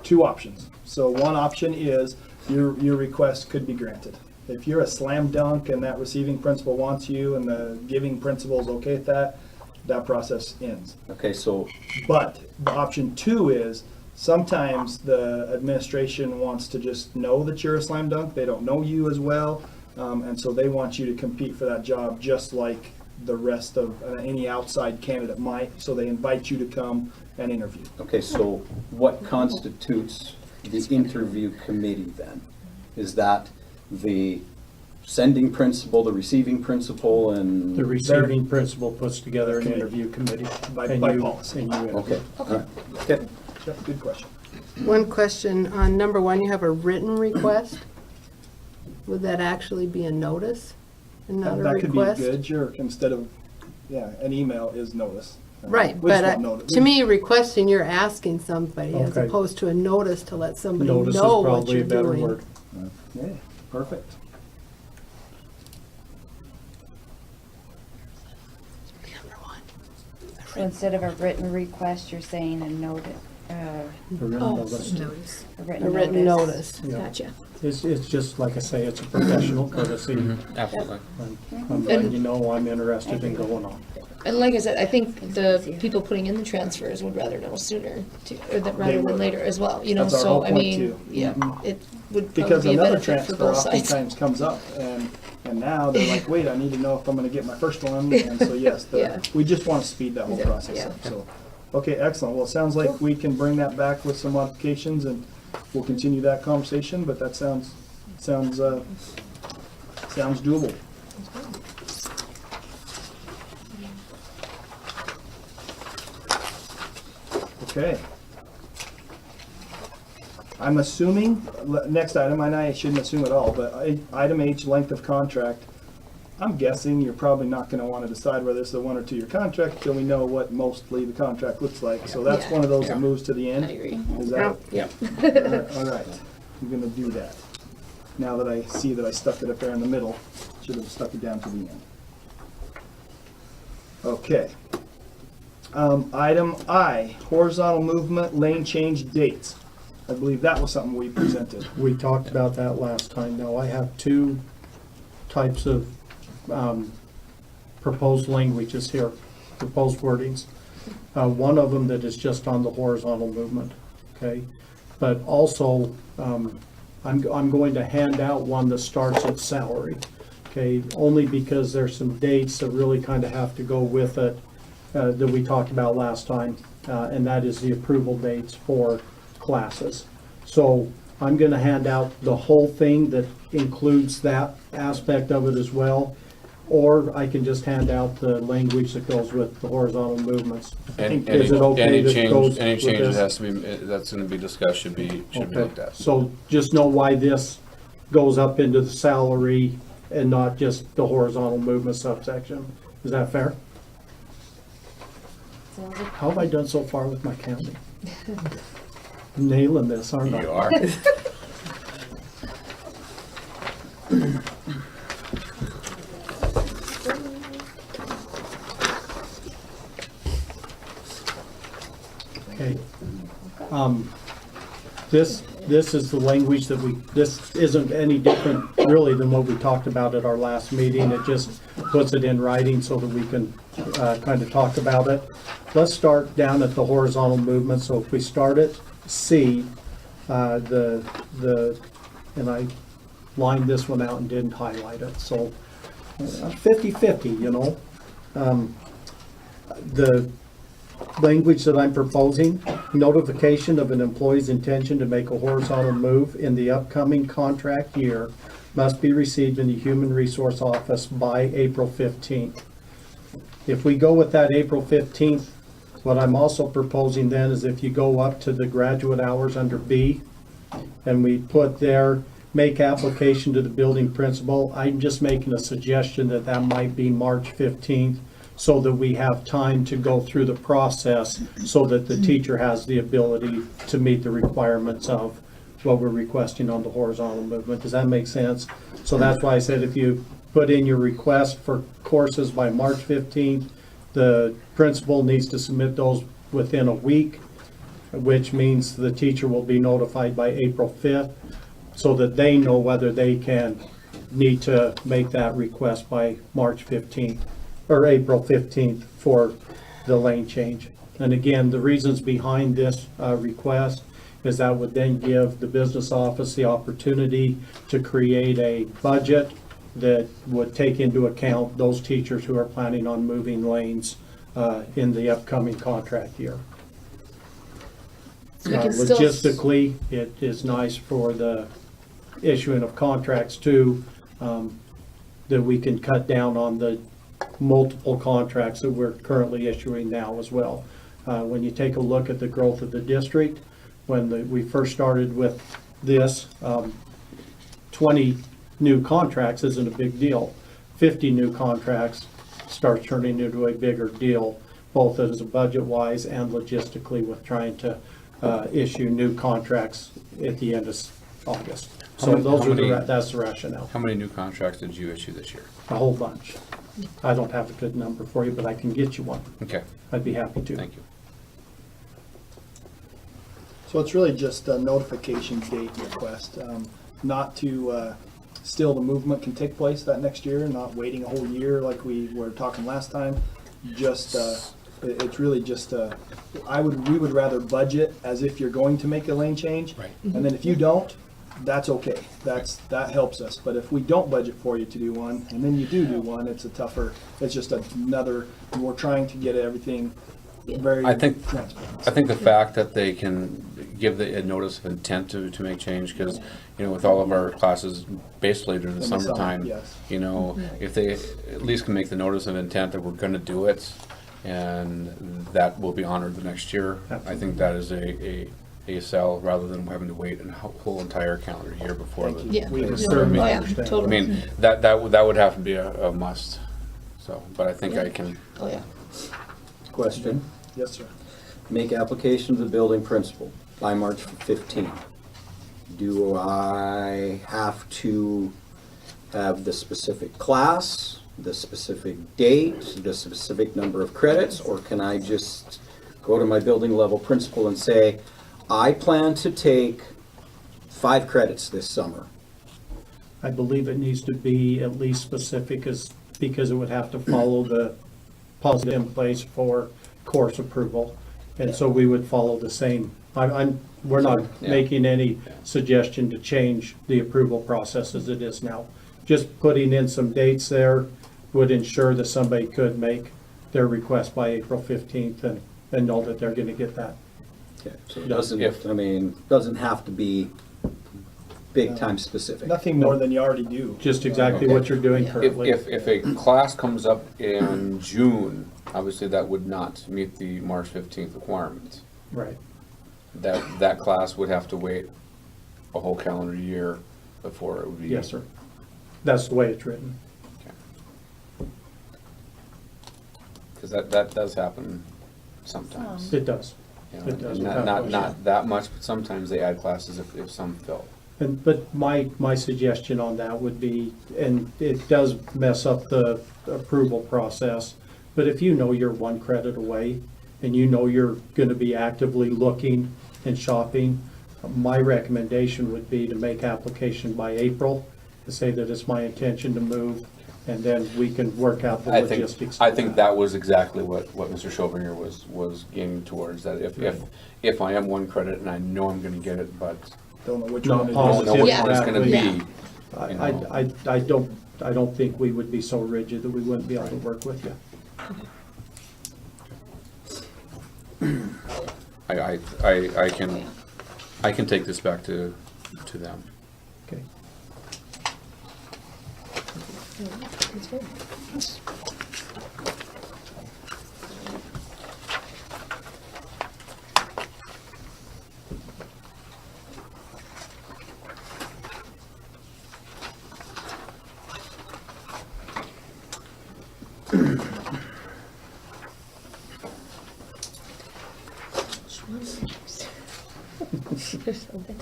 two options. So one option is your request could be granted. If you're a slam dunk and that receiving principal wants you and the giving principal is okay with that, that process ends. okay, so, But the option two is sometimes the administration wants to just know that you're a slam dunk. They don't know you as well. And so they want you to compete for that job just like the rest of any outside candidate might. So they invite you to come and interview. okay, so what constitutes the interview committee then? Is that the sending principal, the receiving principal, and? The receiving principal puts together an Committee. interview committee. By and you- policy. and you interview. Okay, all right, okay. Yep, good question. One question on number one, you have a written request. Would that actually be a notice and not a That could be request? good, sure, instead of, an email is notice. Right, We just but want notice. to me, requesting, you're asking somebody as Okay. opposed to a notice to let somebody Notice is know what probably you're a better doing. word. Yeah, perfect. So instead of a written request, you're saying a notice, A written Oh, notice. a A written written notice. notice. Yeah. Gotcha. It's just, like I say, it's a professional courtesy. Absolutely. I'm letting you know I'm interested in going on. And like I said, I think the people putting in the transfers would rather know sooner, rather than later as well, you know, That's our so, whole I point, mean, too. yeah, Mhm. it would Because probably be a another benefit for transfer both sides. oftentimes comes up, and now they're like, wait, I need to know if I'm gonna get my first one, and so yes, Yeah. we just wanna speed that whole Yeah, process yeah. up, so. Okay, excellent, well, it sounds like we can bring that back with some modifications, and we'll continue that conversation, but that sounds doable. Okay. I'm assuming, next item, and I shouldn't assume at all, but item H, length of contract. I'm guessing you're probably not gonna wanna decide whether it's a 1 or 2 year contract until we know what mostly the contract looks like. So that's Yeah. one of those Yeah. that moves to the I end. agree. Is that? Yeah. All right, I'm gonna do that. Now that I see that I stuck it up there in the middle, should have stuck it down to the end. Okay. Item I, horizontal movement lane change dates. I believe that was something we presented. We talked about that last time. Now, I have two types of proposed languages here, proposed wordings. One of them that is just on the horizontal movement, okay? But also, I'm going to hand out one that starts at salary, okay? Only because there's some dates that really kind of have to go with it that we talked about last time, and that is the approval dates for classes. So I'm going to hand out the whole thing that includes that aspect of it as well, or I can just hand out the language that goes with the horizontal movements. And Is it okay that any goes change with that this? has to be, that's gonna be discussed, should be Okay. looked at. So just know why this goes up into the salary and not just the horizontal movement subsection. Is that fair? How have I done so far with my counting? Nailing this, aren't I? You are. Okay. This is the language that this isn't any different really than what we talked about at our last meeting. It just puts it in writing so that we can kind of talk about it. Let's start down at the horizontal movement. So if we start at C, and I lined this one out and didn't highlight it, so 50-50, you know. The language that I'm proposing, notification of an employee's intention to make a horizontal move in the upcoming contract year must be received in the Human Resource Office by April 15th. If we go with that April 15th, what I'm also proposing then is if you go up to the graduate hours under B, and we put there, make application to the building principal, I'm just making a suggestion that that might be March 15th, so that we have time to go through the process, so that the teacher has the ability to meet the requirements of what we're requesting on the horizontal movement. Does that make sense? So that's why I said if you put in your request for courses by March 15th, the principal needs to submit those within a week, which means the teacher will be notified by April 5th, so that they know whether they need to make that request by March 15th. Or April 15th for the lane change. And again, the reasons behind this request is that would then give the business office the opportunity to create a budget that would take into account those teachers who are planning on moving lanes in the upcoming contract year. We can still- Logistically, it is nice for the issuing of contracts too, that we can cut down on the multiple contracts that we're currently issuing now as well. When you take a look at the growth of the district, when we first started with this, 20 new contracts isn't a big deal. 50 new contracts starts turning into a bigger deal, both as a budget-wise and logistically with trying to issue new contracts at the end of August. So that's the rationale. How many new contracts did you issue this year? A whole bunch. I don't have a good number for you, but I can get you one. Okay, I'd be happy to. thank you. So it's really just a notification date request, not to, still the movement can take place that next year, not waiting a whole year like we were talking last time. just, it's really just, we would rather budget as if you're going to make a lane change. Right. And then if you don't, that's okay. That helps us. But if we don't budget for you to do one, and then you do one, it's just another, we're trying to get everything very I think- transparent. I think the fact that they can give a notice of intent to make change, because, you know, with all of our classes basically during the In the summer, summertime, yes. you know, if they at least can make the notice of intent that we're gonna do it, and that will be honored the next year, I think that is a sell, rather than having to wait a whole entire calendar year before the. Yeah. We No, certainly oh, yeah, understand. I totally. mean, that would have to be a must, so, but I think I can, Oh, yeah. Question, Yes, sir. make application to the building principal by March 15. Do I have to have the specific class, the specific date, the specific number of credits, or can I just go to my building level principal and say, I plan to take 5 credits this summer? I believe it needs to be at least specific because it would have to follow the policy in place for course approval. And so we would follow the same. We're not Yeah. making any suggestion to change the approval process as it is now. Just putting in some dates there would ensure that somebody could make their request by April 15th and know that they're gonna get that. Okay, so it If- doesn't have to be big time specific. Nothing more than you already do. Just exactly what you're doing Yeah. currently. if a class comes up in June, obviously that would not meet the March 15th requirements. Right. That class would have to wait a whole calendar year before it would be. Yes, sir. That's the way it's written. Because that does happen sometimes. It does. You know, It does. and not that much, but sometimes they add classes if some fill. But my suggestion on that would be, and it does mess up the approval process, but if you know you're 1 credit away and you know you're gonna be actively looking and shopping, my recommendation would be to make application by April, to say that it's my intention to move, and then we can work out the logistics. I think that was exactly what Mr. Schovinger was aiming towards, that if I am 1 credit and I know I'm gonna get it, but Don't know which Not one it is. I don't know which Yeah. one it's gonna be. Exactly. I don't think we would be so rigid that we wouldn't be able to work with you. I can take this back to them. Okay. That's good. There's so many.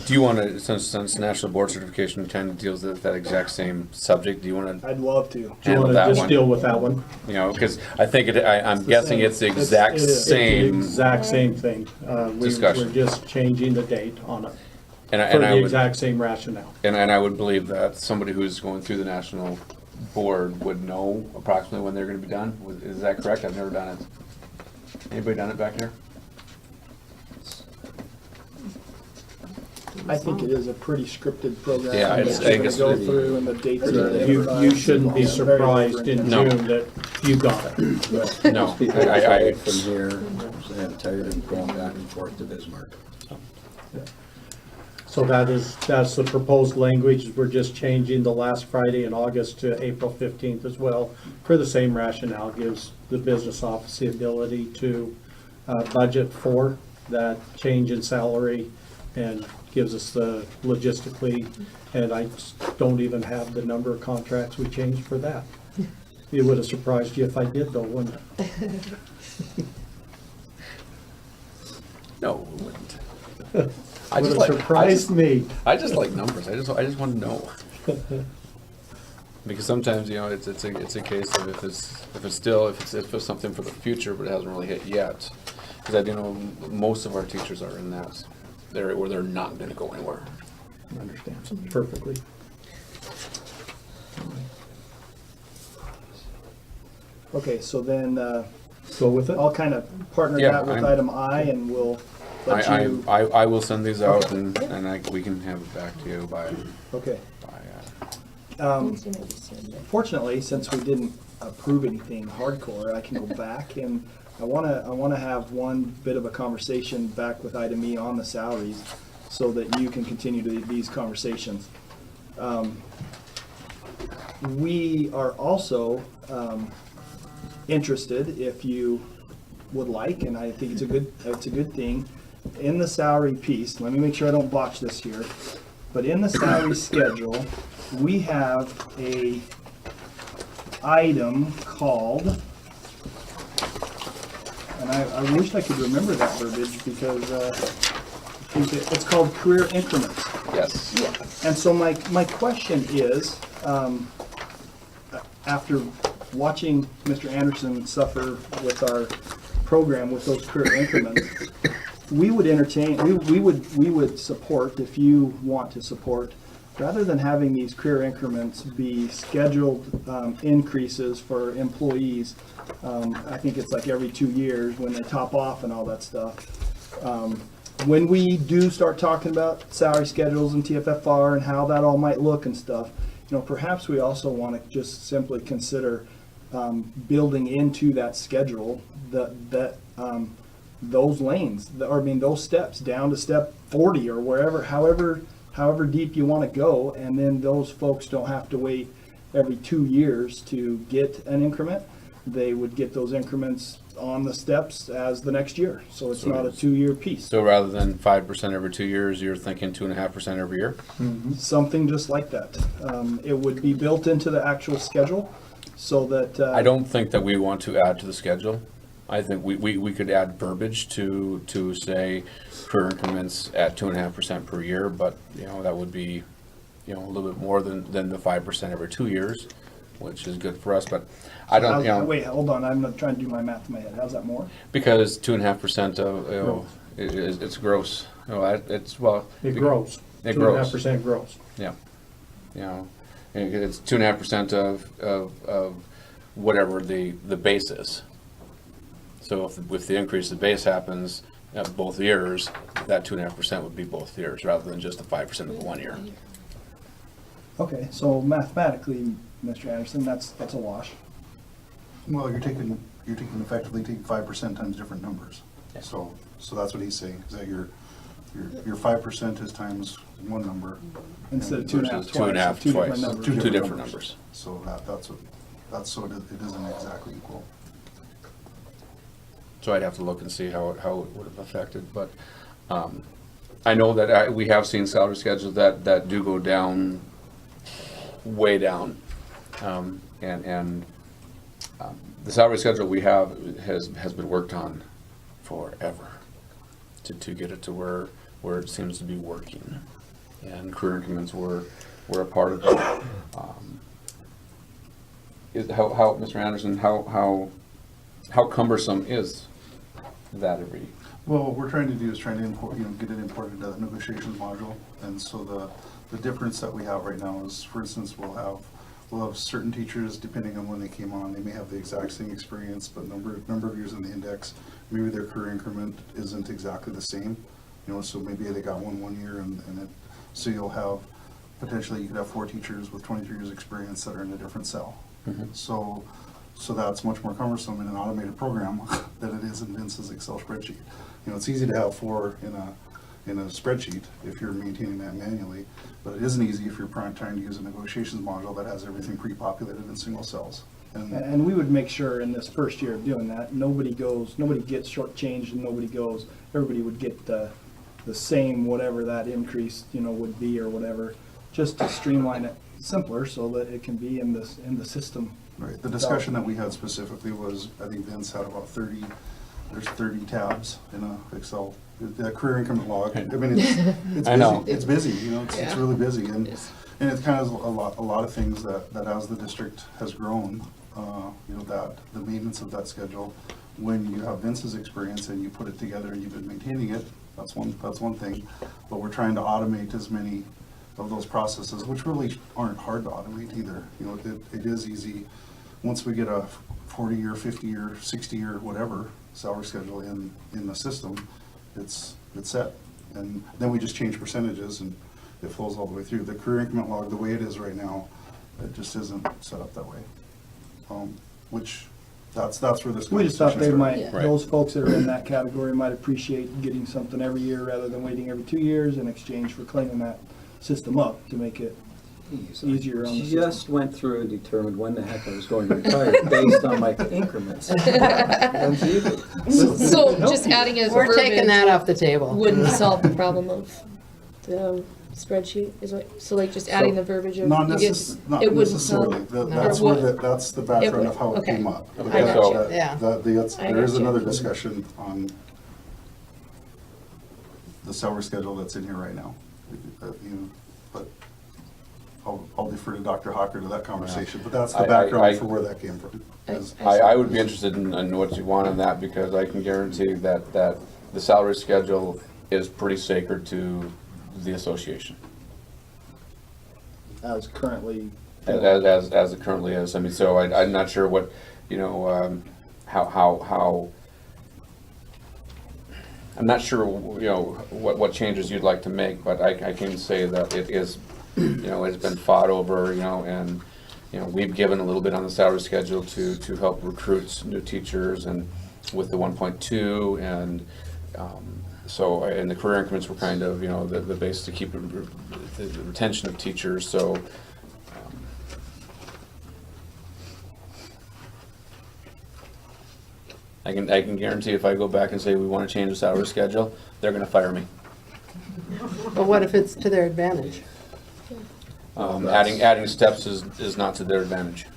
Do you want to, since National Board Certification kind of deals with that exact same subject, do you want to I'd love to. Do you handle wanna that just one? deal with that one? You know, because I think I'm the guessing same. it's the exact It is. It's the same. exact same thing. We're Discussion. just changing the date on it, And for I the would, exact same rationale. and I would believe that somebody who's going through the National Board would know approximately when they're going to be done. Is that correct? I've never done it. Anybody done it back here? I think it is a pretty scripted program. Yeah, It's I just think gonna it's- go through and the dates are You advertised. shouldn't be Very surprised in No. June that you got it. No. Most people are tired from here, and tired of going back and forth to Bismarck. So that's the proposed language. We're just changing the last Friday in August to April 15th as well, for the same rationale. Gives the business office the ability to budget for that change in salary, and gives us the logistically, and I don't even have the number of contracts we changed for that. It would have surprised you if I did though, wouldn't it? No, it wouldn't. I Would just have like, surprised me. I just like numbers. I just want to know. Because sometimes, you know, it's a case of if it's something for the future, but it hasn't really hit yet. Because most of our teachers are in that area where they're not going to go anywhere. Understand perfectly. Okay, so then, Go with it? I'll kind of partner Yeah, that with I'm- item I, and we'll let you, I will send these out and we can have it back to you by, okay. by, Fortunately, since we didn't approve anything hardcore, I can go back and I wanna have one bit of a conversation back with item E on the salaries so that you can continue these conversations. We are also interested, if you would like, and I think it's a good thing, in the salary piece, let me make sure I don't botch this here, but in the salary schedule, we have a item called, and I wish I could remember that verbiage because I think it's called career increments. yes. And so my question is, after watching Mr. Anderson suffer with our program with those career increments, we would entertain, we would support, if you want to support, rather than having these career increments be scheduled increases for employees, I think it's like every 2 years when they top off and all that stuff. When we do start talking about salary schedules and TFFR and how that all might look and stuff, perhaps we also want to just simply consider building into that schedule those lanes, those steps down to step 40 or wherever, however deep you want to go, and then those folks don't have to wait every 2 years to get an increment. They would get those increments on the steps as the next year, so it's not a 2-year piece. So rather than 5% every 2 years, you're thinking 2.5% every year? Something just like that. It would be built into the actual schedule so that. I don't think that we want to add to the schedule. I think we could add verbiage to say career increments at 2.5% per year, but, that would be, a little bit more than the 5% every 2 years, which is good for us, but I don't, Wait, hold on, I'm not trying to do my math in my head. How's that more? because 2.5% of, it's gross. It's, well. It grows. It grows. 2.5% grows. Yeah, and it's 2.5% of whatever the base is. So if the increase of the base happens at both years, that 2.5% would be both years rather than just the 5% of 1 year. Okay, so mathematically, Mr. Anderson, that's a wash. Well, you're effectively taking 5% times different numbers. Yeah. So that's what he's saying, is that your 5% is times one number. Instead of 2.5 Versus twice. 2.5 two different twice. numbers. Two different numbers. So that's so it isn't exactly equal. So I'd have to look and see how it would have affected, but I know that we have seen salary schedules that do go down, way down. And the salary schedule we have has been worked on forever to get it to where it seems to be working. And career increments were a part of it. How, Mr. Anderson, how cumbersome is that every? Well, what we're trying to do is trying to import, get it imported into the negotiations module. And so the difference that we have right now is, for instance, we'll have certain teachers, depending on when they came on, they may have the exact same experience, but number of years in the index, maybe their career increment isn't exactly the same. So maybe they got one year so you'll have, potentially you could have 4 teachers with 23 years experience that are in a different cell. Mm-hmm. So that's much more cumbersome in an automated program than it is in Vince's Excel spreadsheet. It's easy to have 4 in a spreadsheet if you're maintaining that manually, but it isn't easy if you're trying to use a negotiations module that has everything pre-populated in single cells. And we would make sure in this first year of doing that, nobody gets shortchanged and everybody would get the same whatever that increase, would be or whatever, just to streamline it simpler so that it can be in the system. Right, the discussion that we had specifically was, I think Vince had about 30 tabs in a Excel, the career increment log. I mean, it's I know. busy, it's busy, it's Yeah. really busy. And Yes. it's kind of a lot of things that as the district has grown, that the maintenance of that schedule, when you have Vince's experience and you put it together and you've been maintaining it, that's one thing. But we're trying to automate as many of those processes, which really aren't hard to automate either. It is easy once we get a 40-year, 50-year, 60-year, whatever salary schedule in the system, it's set. And then we just change percentages and it flows all the way through. The career increment log, the way it is right now, it just isn't set up that way. Which, that's where this We just thought they conversation might, Yeah. Right. those folks that are in that category might appreciate getting something every year rather than waiting every 2 years in exchange for cleaning that system up to make it easier on the system. Just went through and determined when the heck I was going to retire based on my increments. That's easy. So just adding a We're taking verbiage that off the table. wouldn't solve the problem of the spreadsheet, is what, so like just adding the verbiage of. Not you get- not it wouldn't necessarily. solve- That's or where what- that's the background would- of how it okay. came up. I Okay, got so- you. Yeah. I There is got you. another discussion on the salary schedule that's in here right now. But I'll defer to Dr. Hawker to that conversation, but that's the I- background for where that came from. is- I would be interested in what you want on that, because I can guarantee that the salary schedule is pretty sacred to the association, As currently. as it currently is. I mean, so I'm not sure what, how, I'm not sure, what changes you'd like to make, but I can say that it is, it's been fought over, and, we've given a little bit on the salary schedule to help recruit new teachers and with the 1.2 and, so, and the career increments were kind of, the base to keep the retention of teachers, so. I can guarantee if I go back and say we want to change the salary schedule, they're gonna fire me. But what if it's to their advantage? Adding steps is not to their advantage.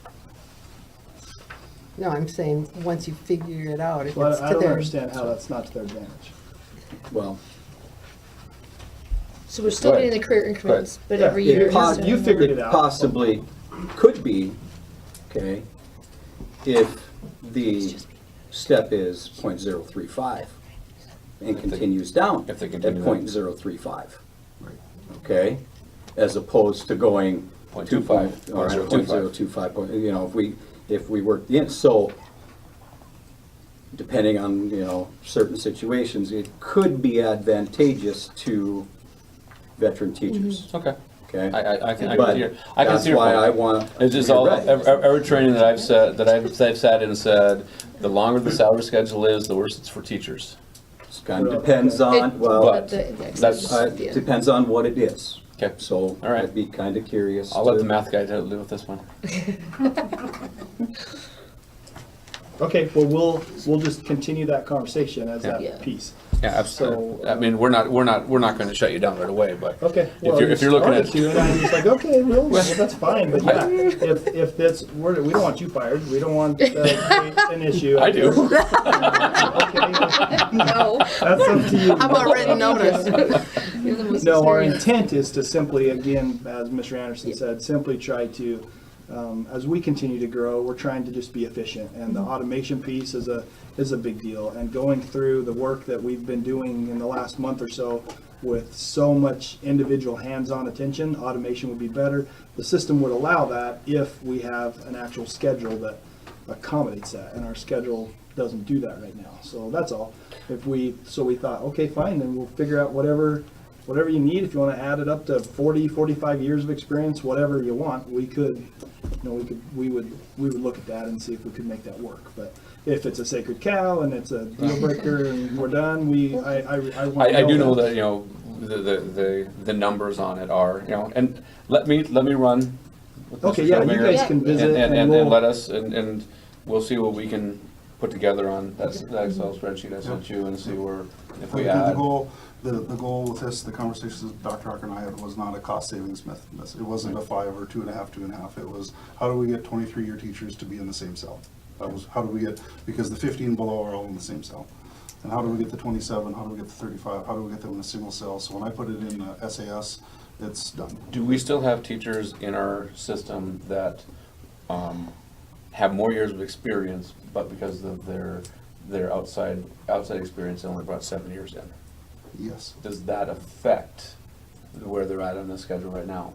No, I'm saying, once you figure it out, if Well, it's I to don't their. understand how that's not to their advantage. Well, So we're still Right. getting the career increments, but Yeah, every it year. pos- it's you done. figured it it out. possibly could be, okay, if the step is .035 and If they- continues down if they at continue that. .035, Right. okay? As opposed to going 0.25 or 0.025, if we work the, so depending on, certain situations, it could be advantageous to veteran teachers, Okay. okay? I can But see your, I can see your that's why point. I want. It's just you're all, right. every training that I've sat in and said, the longer the salary schedule is, the worse it's for teachers. It kind of depends on, well, But The that's- yeah. depends on what it is. Okay. So All right. I'd be kind of curious. I'll let to- the math guy deal with this one. Okay, well, we'll just continue that conversation as Yeah. that piece. Yeah, absolutely. So, I mean, we're not gonna shut you down right away, but. Okay. If you're looking at- started to, and I'm just like, okay, well, that's fine, but yeah, if that's, we don't want you fired, we don't want an issue. I do. Okay, No. that's up to you. How about written notice? You're the most No, our experienced. intent is to simply, again, as Mr. Anderson said, simply try to, as we continue to grow, we're trying to just be efficient. And the automation piece is a big deal. And going through the work that we've been doing in the last month or so with so much individual hands-on attention, automation would be better. The system would allow that if we have an actual schedule that accommodates that. And our schedule doesn't do that right now. So that's all. So we thought, okay, fine, then we'll figure out whatever you need. If you want to add it up to 40, 45 years of experience, whatever you want, we would look at that and see if we could make that work. But if it's a sacred cow and it's a deal breaker and we're done, I want to I do know that, the numbers on it are, and let me run. with Okay, Mr. yeah, you Schoenmaker guys can visit And we'll- let us, and we'll see what we can put together on that Excel spreadsheet I sent you and see where, if we The add. goal with this, the conversations that Dr. Harker and I had was not a cost savings method. It wasn't a 5 or 2.5. It was, how do we get 23-year teachers to be in the same cell? That was, how do we get, because the 15 below are all in the same cell. And how do we get the 27, how do we get the 35, how do we get them in a single cell? So when I put it in SAS, it's done. Do we still have teachers in our system that have more years of experience, but because of their outside experience, they only brought 7 years in? Yes, Does that affect where they're at on the schedule right now?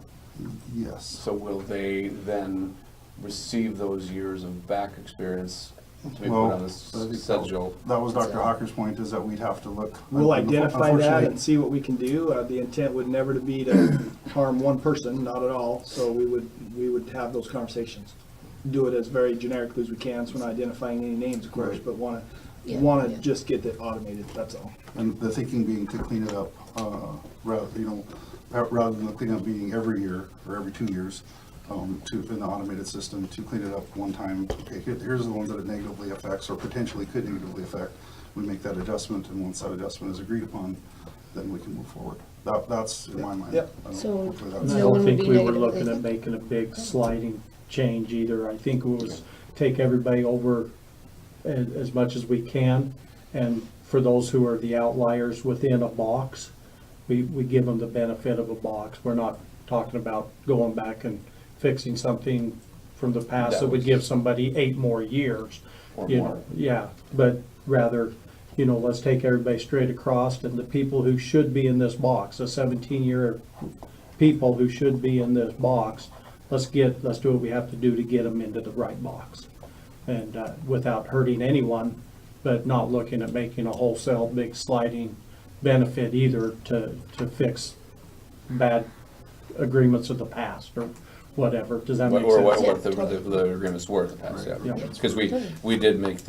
yes. So will they then receive those years of back experience to be put Well, on this I think schedule. that was Dr. Hawker's point, is that we'd have to look. We'll identify that Unfortunately, and see what we can do. The intent would never to be to harm one person, not at all. So we would have those conversations. Do it as very generically as we can, so we're not identifying any names, of course, Right. but want Yeah, to yeah. just get it automated, that's all. And the thinking being to clean it up, rather than the cleanup being every year or every 2 years, to, in the automated system, to clean it up one time. Okay, here's the ones that it negatively affects or potentially could negatively affect. We make that adjustment, and once that adjustment is agreed upon, then we can move forward. That's in my mind. Yep. I don't- So- hopefully And that's- I No one don't would think be we were negatively looking at making a big sliding change either. I think it was take everybody over as much as we can. And for those who are the outliers within a box, we give them the benefit of a box. We're not talking about going back and fixing something from the past That that would was- give somebody 8 more years. Or You more. know, yeah, but rather, let's take everybody straight across, and the people who should be in this box, the 17-year people who should be in this box, let's do what we have to do to get them into the right box. And without hurting anyone, but not looking at making a wholesale big sliding benefit either to fix bad agreements of the past or whatever. Does that make Or sense? what the agreements were in the past, yeah. Yeah. Because we did make,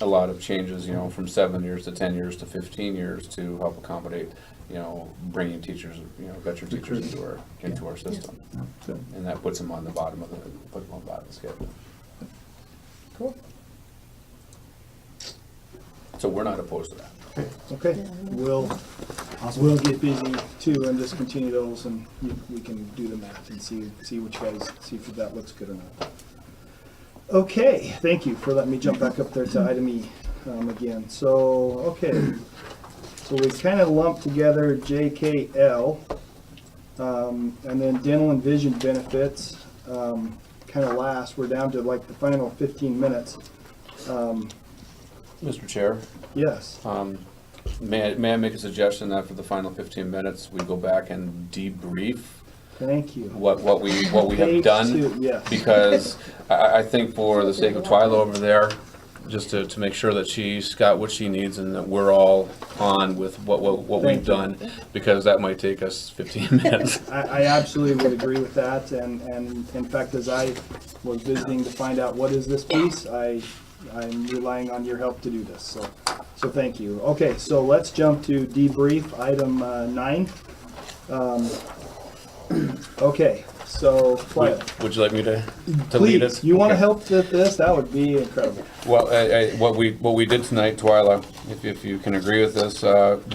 a lot of changes, from 7 years to 10 years to 15 years to help accommodate, bringing teachers, veteran teachers into our system. So, And that puts them on the bottom of the schedule. Cool. So we're not opposed to that. Okay, we'll get busy too and just continue those, and we can do the math and see which guys, see if that looks good or not. Okay, thank you for letting me jump back up there to item E again. So, okay, so we kind of lumped together JKL, and then dental and vision benefits, kind of last. We're down to like the final 15 minutes. Mr. Chair, Yes, may I make a suggestion that for the final 15 minutes, we go back and debrief thank you. what we have Page done? 2, yes. Because I think for the sake of Twyla over there, just to make sure that she's got what she needs and that we're all on with what Thank we've you. done, because that might take us 15 minutes. I absolutely would agree with that, and in fact, as I was visiting to find out what is this piece, I'm relying on your help to do this, so thank you. Okay, so let's jump to debrief, item 9. Okay, so, Twyla, Would you like me to lead us? please, you want to Okay. help with this? That would be incredible. Well, what we did tonight, Twyla, if you can agree with this,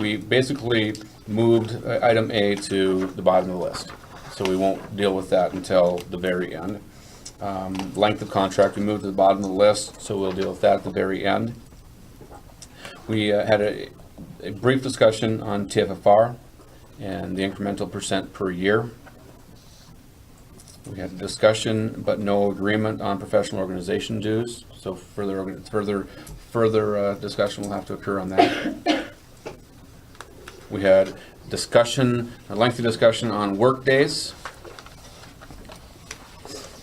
we basically moved item A to the bottom of the list. So we won't deal with that until the very end. Length of contract, we moved to the bottom of the list, so we'll deal with that at the very end. We had a brief discussion on TFFR and the incremental percent per year. We had a discussion, but no agreement on professional organization dues, so further discussion will have to occur on that. We had a lengthy discussion on work days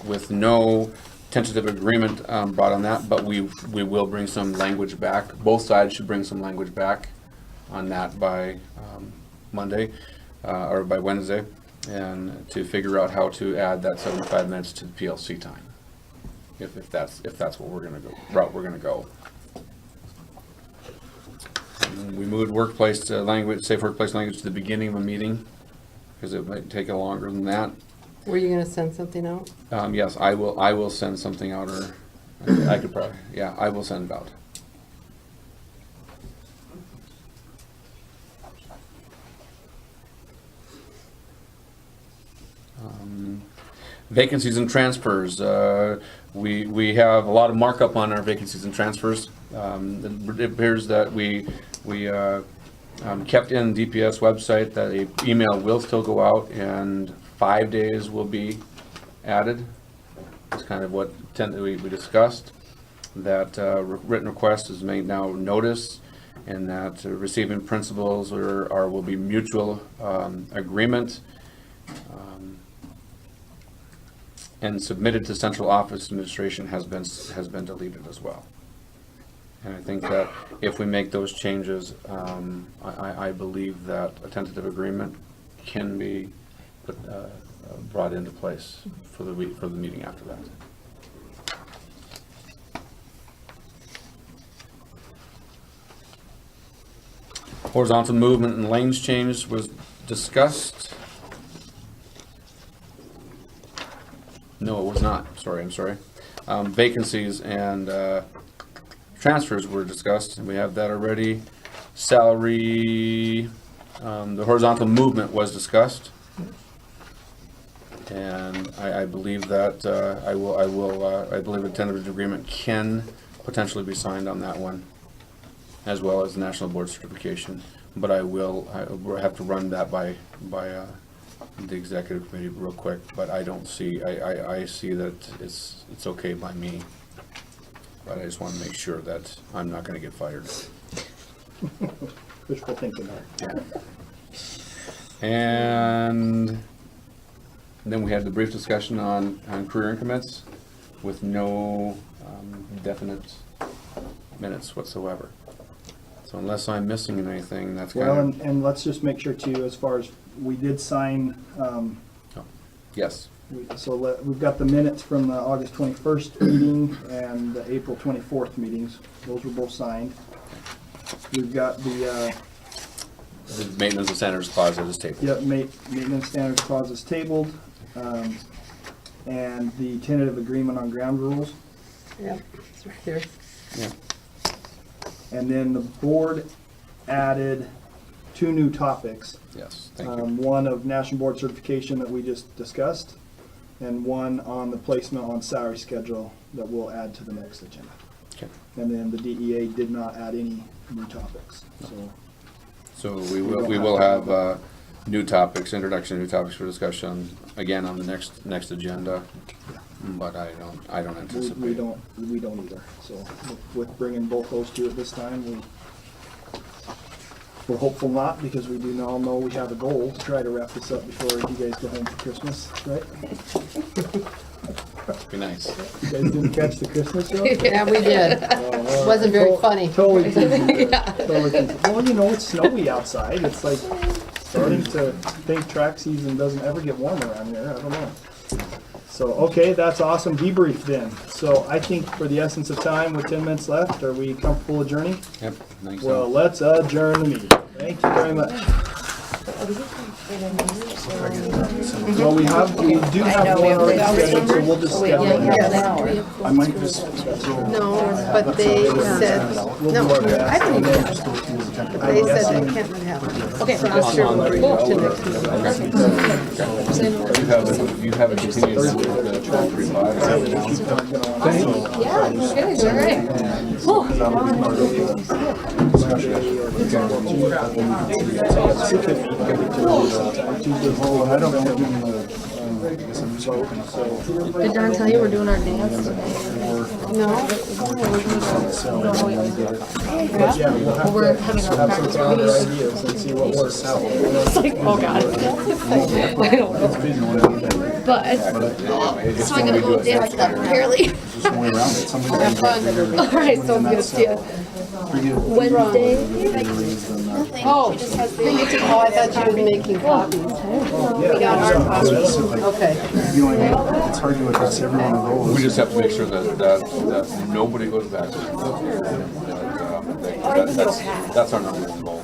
with no tentative agreement brought on that, but we will bring some language back. Both sides should bring some language back on that by Monday or by Wednesday, and to figure out how to add that 75 minutes to the PLC time, if that's what route we're gonna go. And we moved workplace language, safe workplace language to the beginning of a meeting, because it might take longer than that. Were you gonna send something out? Yes, I will send something out, or I could probably, yeah, I will send it out. Vacancies and transfers, we have a lot of markup on our vacancies and transfers. It appears that we kept in DPS website that a email will still go out and 5 days will be added. It's kind of what we discussed, that written request is made now notice, and that receiving principals will be mutual agreement. and submitted to central office administration has been deleted as well. And I think that if we make those changes, I believe that a tentative agreement can be brought into place for the meeting after that. Horizontal movement and lanes change was discussed. No, it was not. I'm sorry. Vacancies and transfers were discussed, and we have that already. Salary, the horizontal movement was discussed. And I believe that I believe a tentative agreement can potentially be signed on that one, as well as the national board certification. But I will have to run that by the executive committee real quick. But I don't see, I see that it's okay by me. But I just want to make sure that I'm not going to get fired. Wishful thinking there. Yeah. And then we had the brief discussion on career increments with no definite minutes whatsoever. So unless I'm missing anything, that's kind Well, of... and let's just make sure too, as far as, we did sign, Yes. we've got the minutes from the August 21st meeting and the April 24th meetings. Those were both signed. We've got the, The maintenance of standards clause that is tabled. maintenance standards clause is tabled, and the tentative agreement on ground rules. Yep, it's right there. Yeah. And then the board added 2 new topics. Yes, thank you. One of national board certification that we just discussed, and one on the placement on salary schedule that we'll add to the next agenda. Okay. And then the DEA did not add any new topics, so. So we will have new topics, introduction to new topics for discussion, again, on the next agenda. But I don't anticipate. We don't either, so with bringing both those two at this time, we're hopeful not, because we do all know we have a goal to try to wrap this up before you guys go home for Christmas, right? Be nice. You guys didn't catch the Christmas joke? Yeah, we did. Oh, Wasn't very funny. Totally teasing you. Totally teasing. Well, you know, it's snowy outside. It's like starting to think track season doesn't ever get warmer around here. I don't know. So, okay, that's awesome. Debrief then. So I think for the essence of time, with 10 minutes left, are we comfortable adjourning? Yep, thanks. Well, let's adjourn the meeting. Thank you very much. Well, we do have one already scheduled, so we'll just schedule it. I might just throw. No, but they said, We'll no, do our best. I don't even, Just go through the template. they said they can't let it happen. Okay. So I'm sure we'll bring it to next meeting. You have a continued with the 1235. Yeah, good, all right. Oh, I don't know. I guess I'm just hoping so. Did Don tell you we're doing our dance today? No? But yeah, we'll have We're to having our have some practice other meetings. ideas and see what works out. Oh, God. I don't know. But, so I gotta go dance to that apparently. Just going around it. Somebody Have fun, everybody. All right, sounds good, see ya. Wednesday? Oh, I thought you were making copies. We got our copies. Okay. Okay. You know, what I mean? It's hard to address every one of those. We just have to make sure that nobody goes back. That's our number one goal.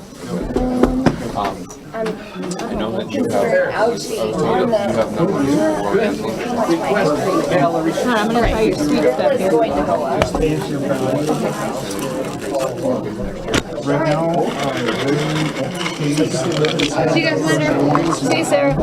I know that you have numbers Right now, See you guys later. See you, Sarah.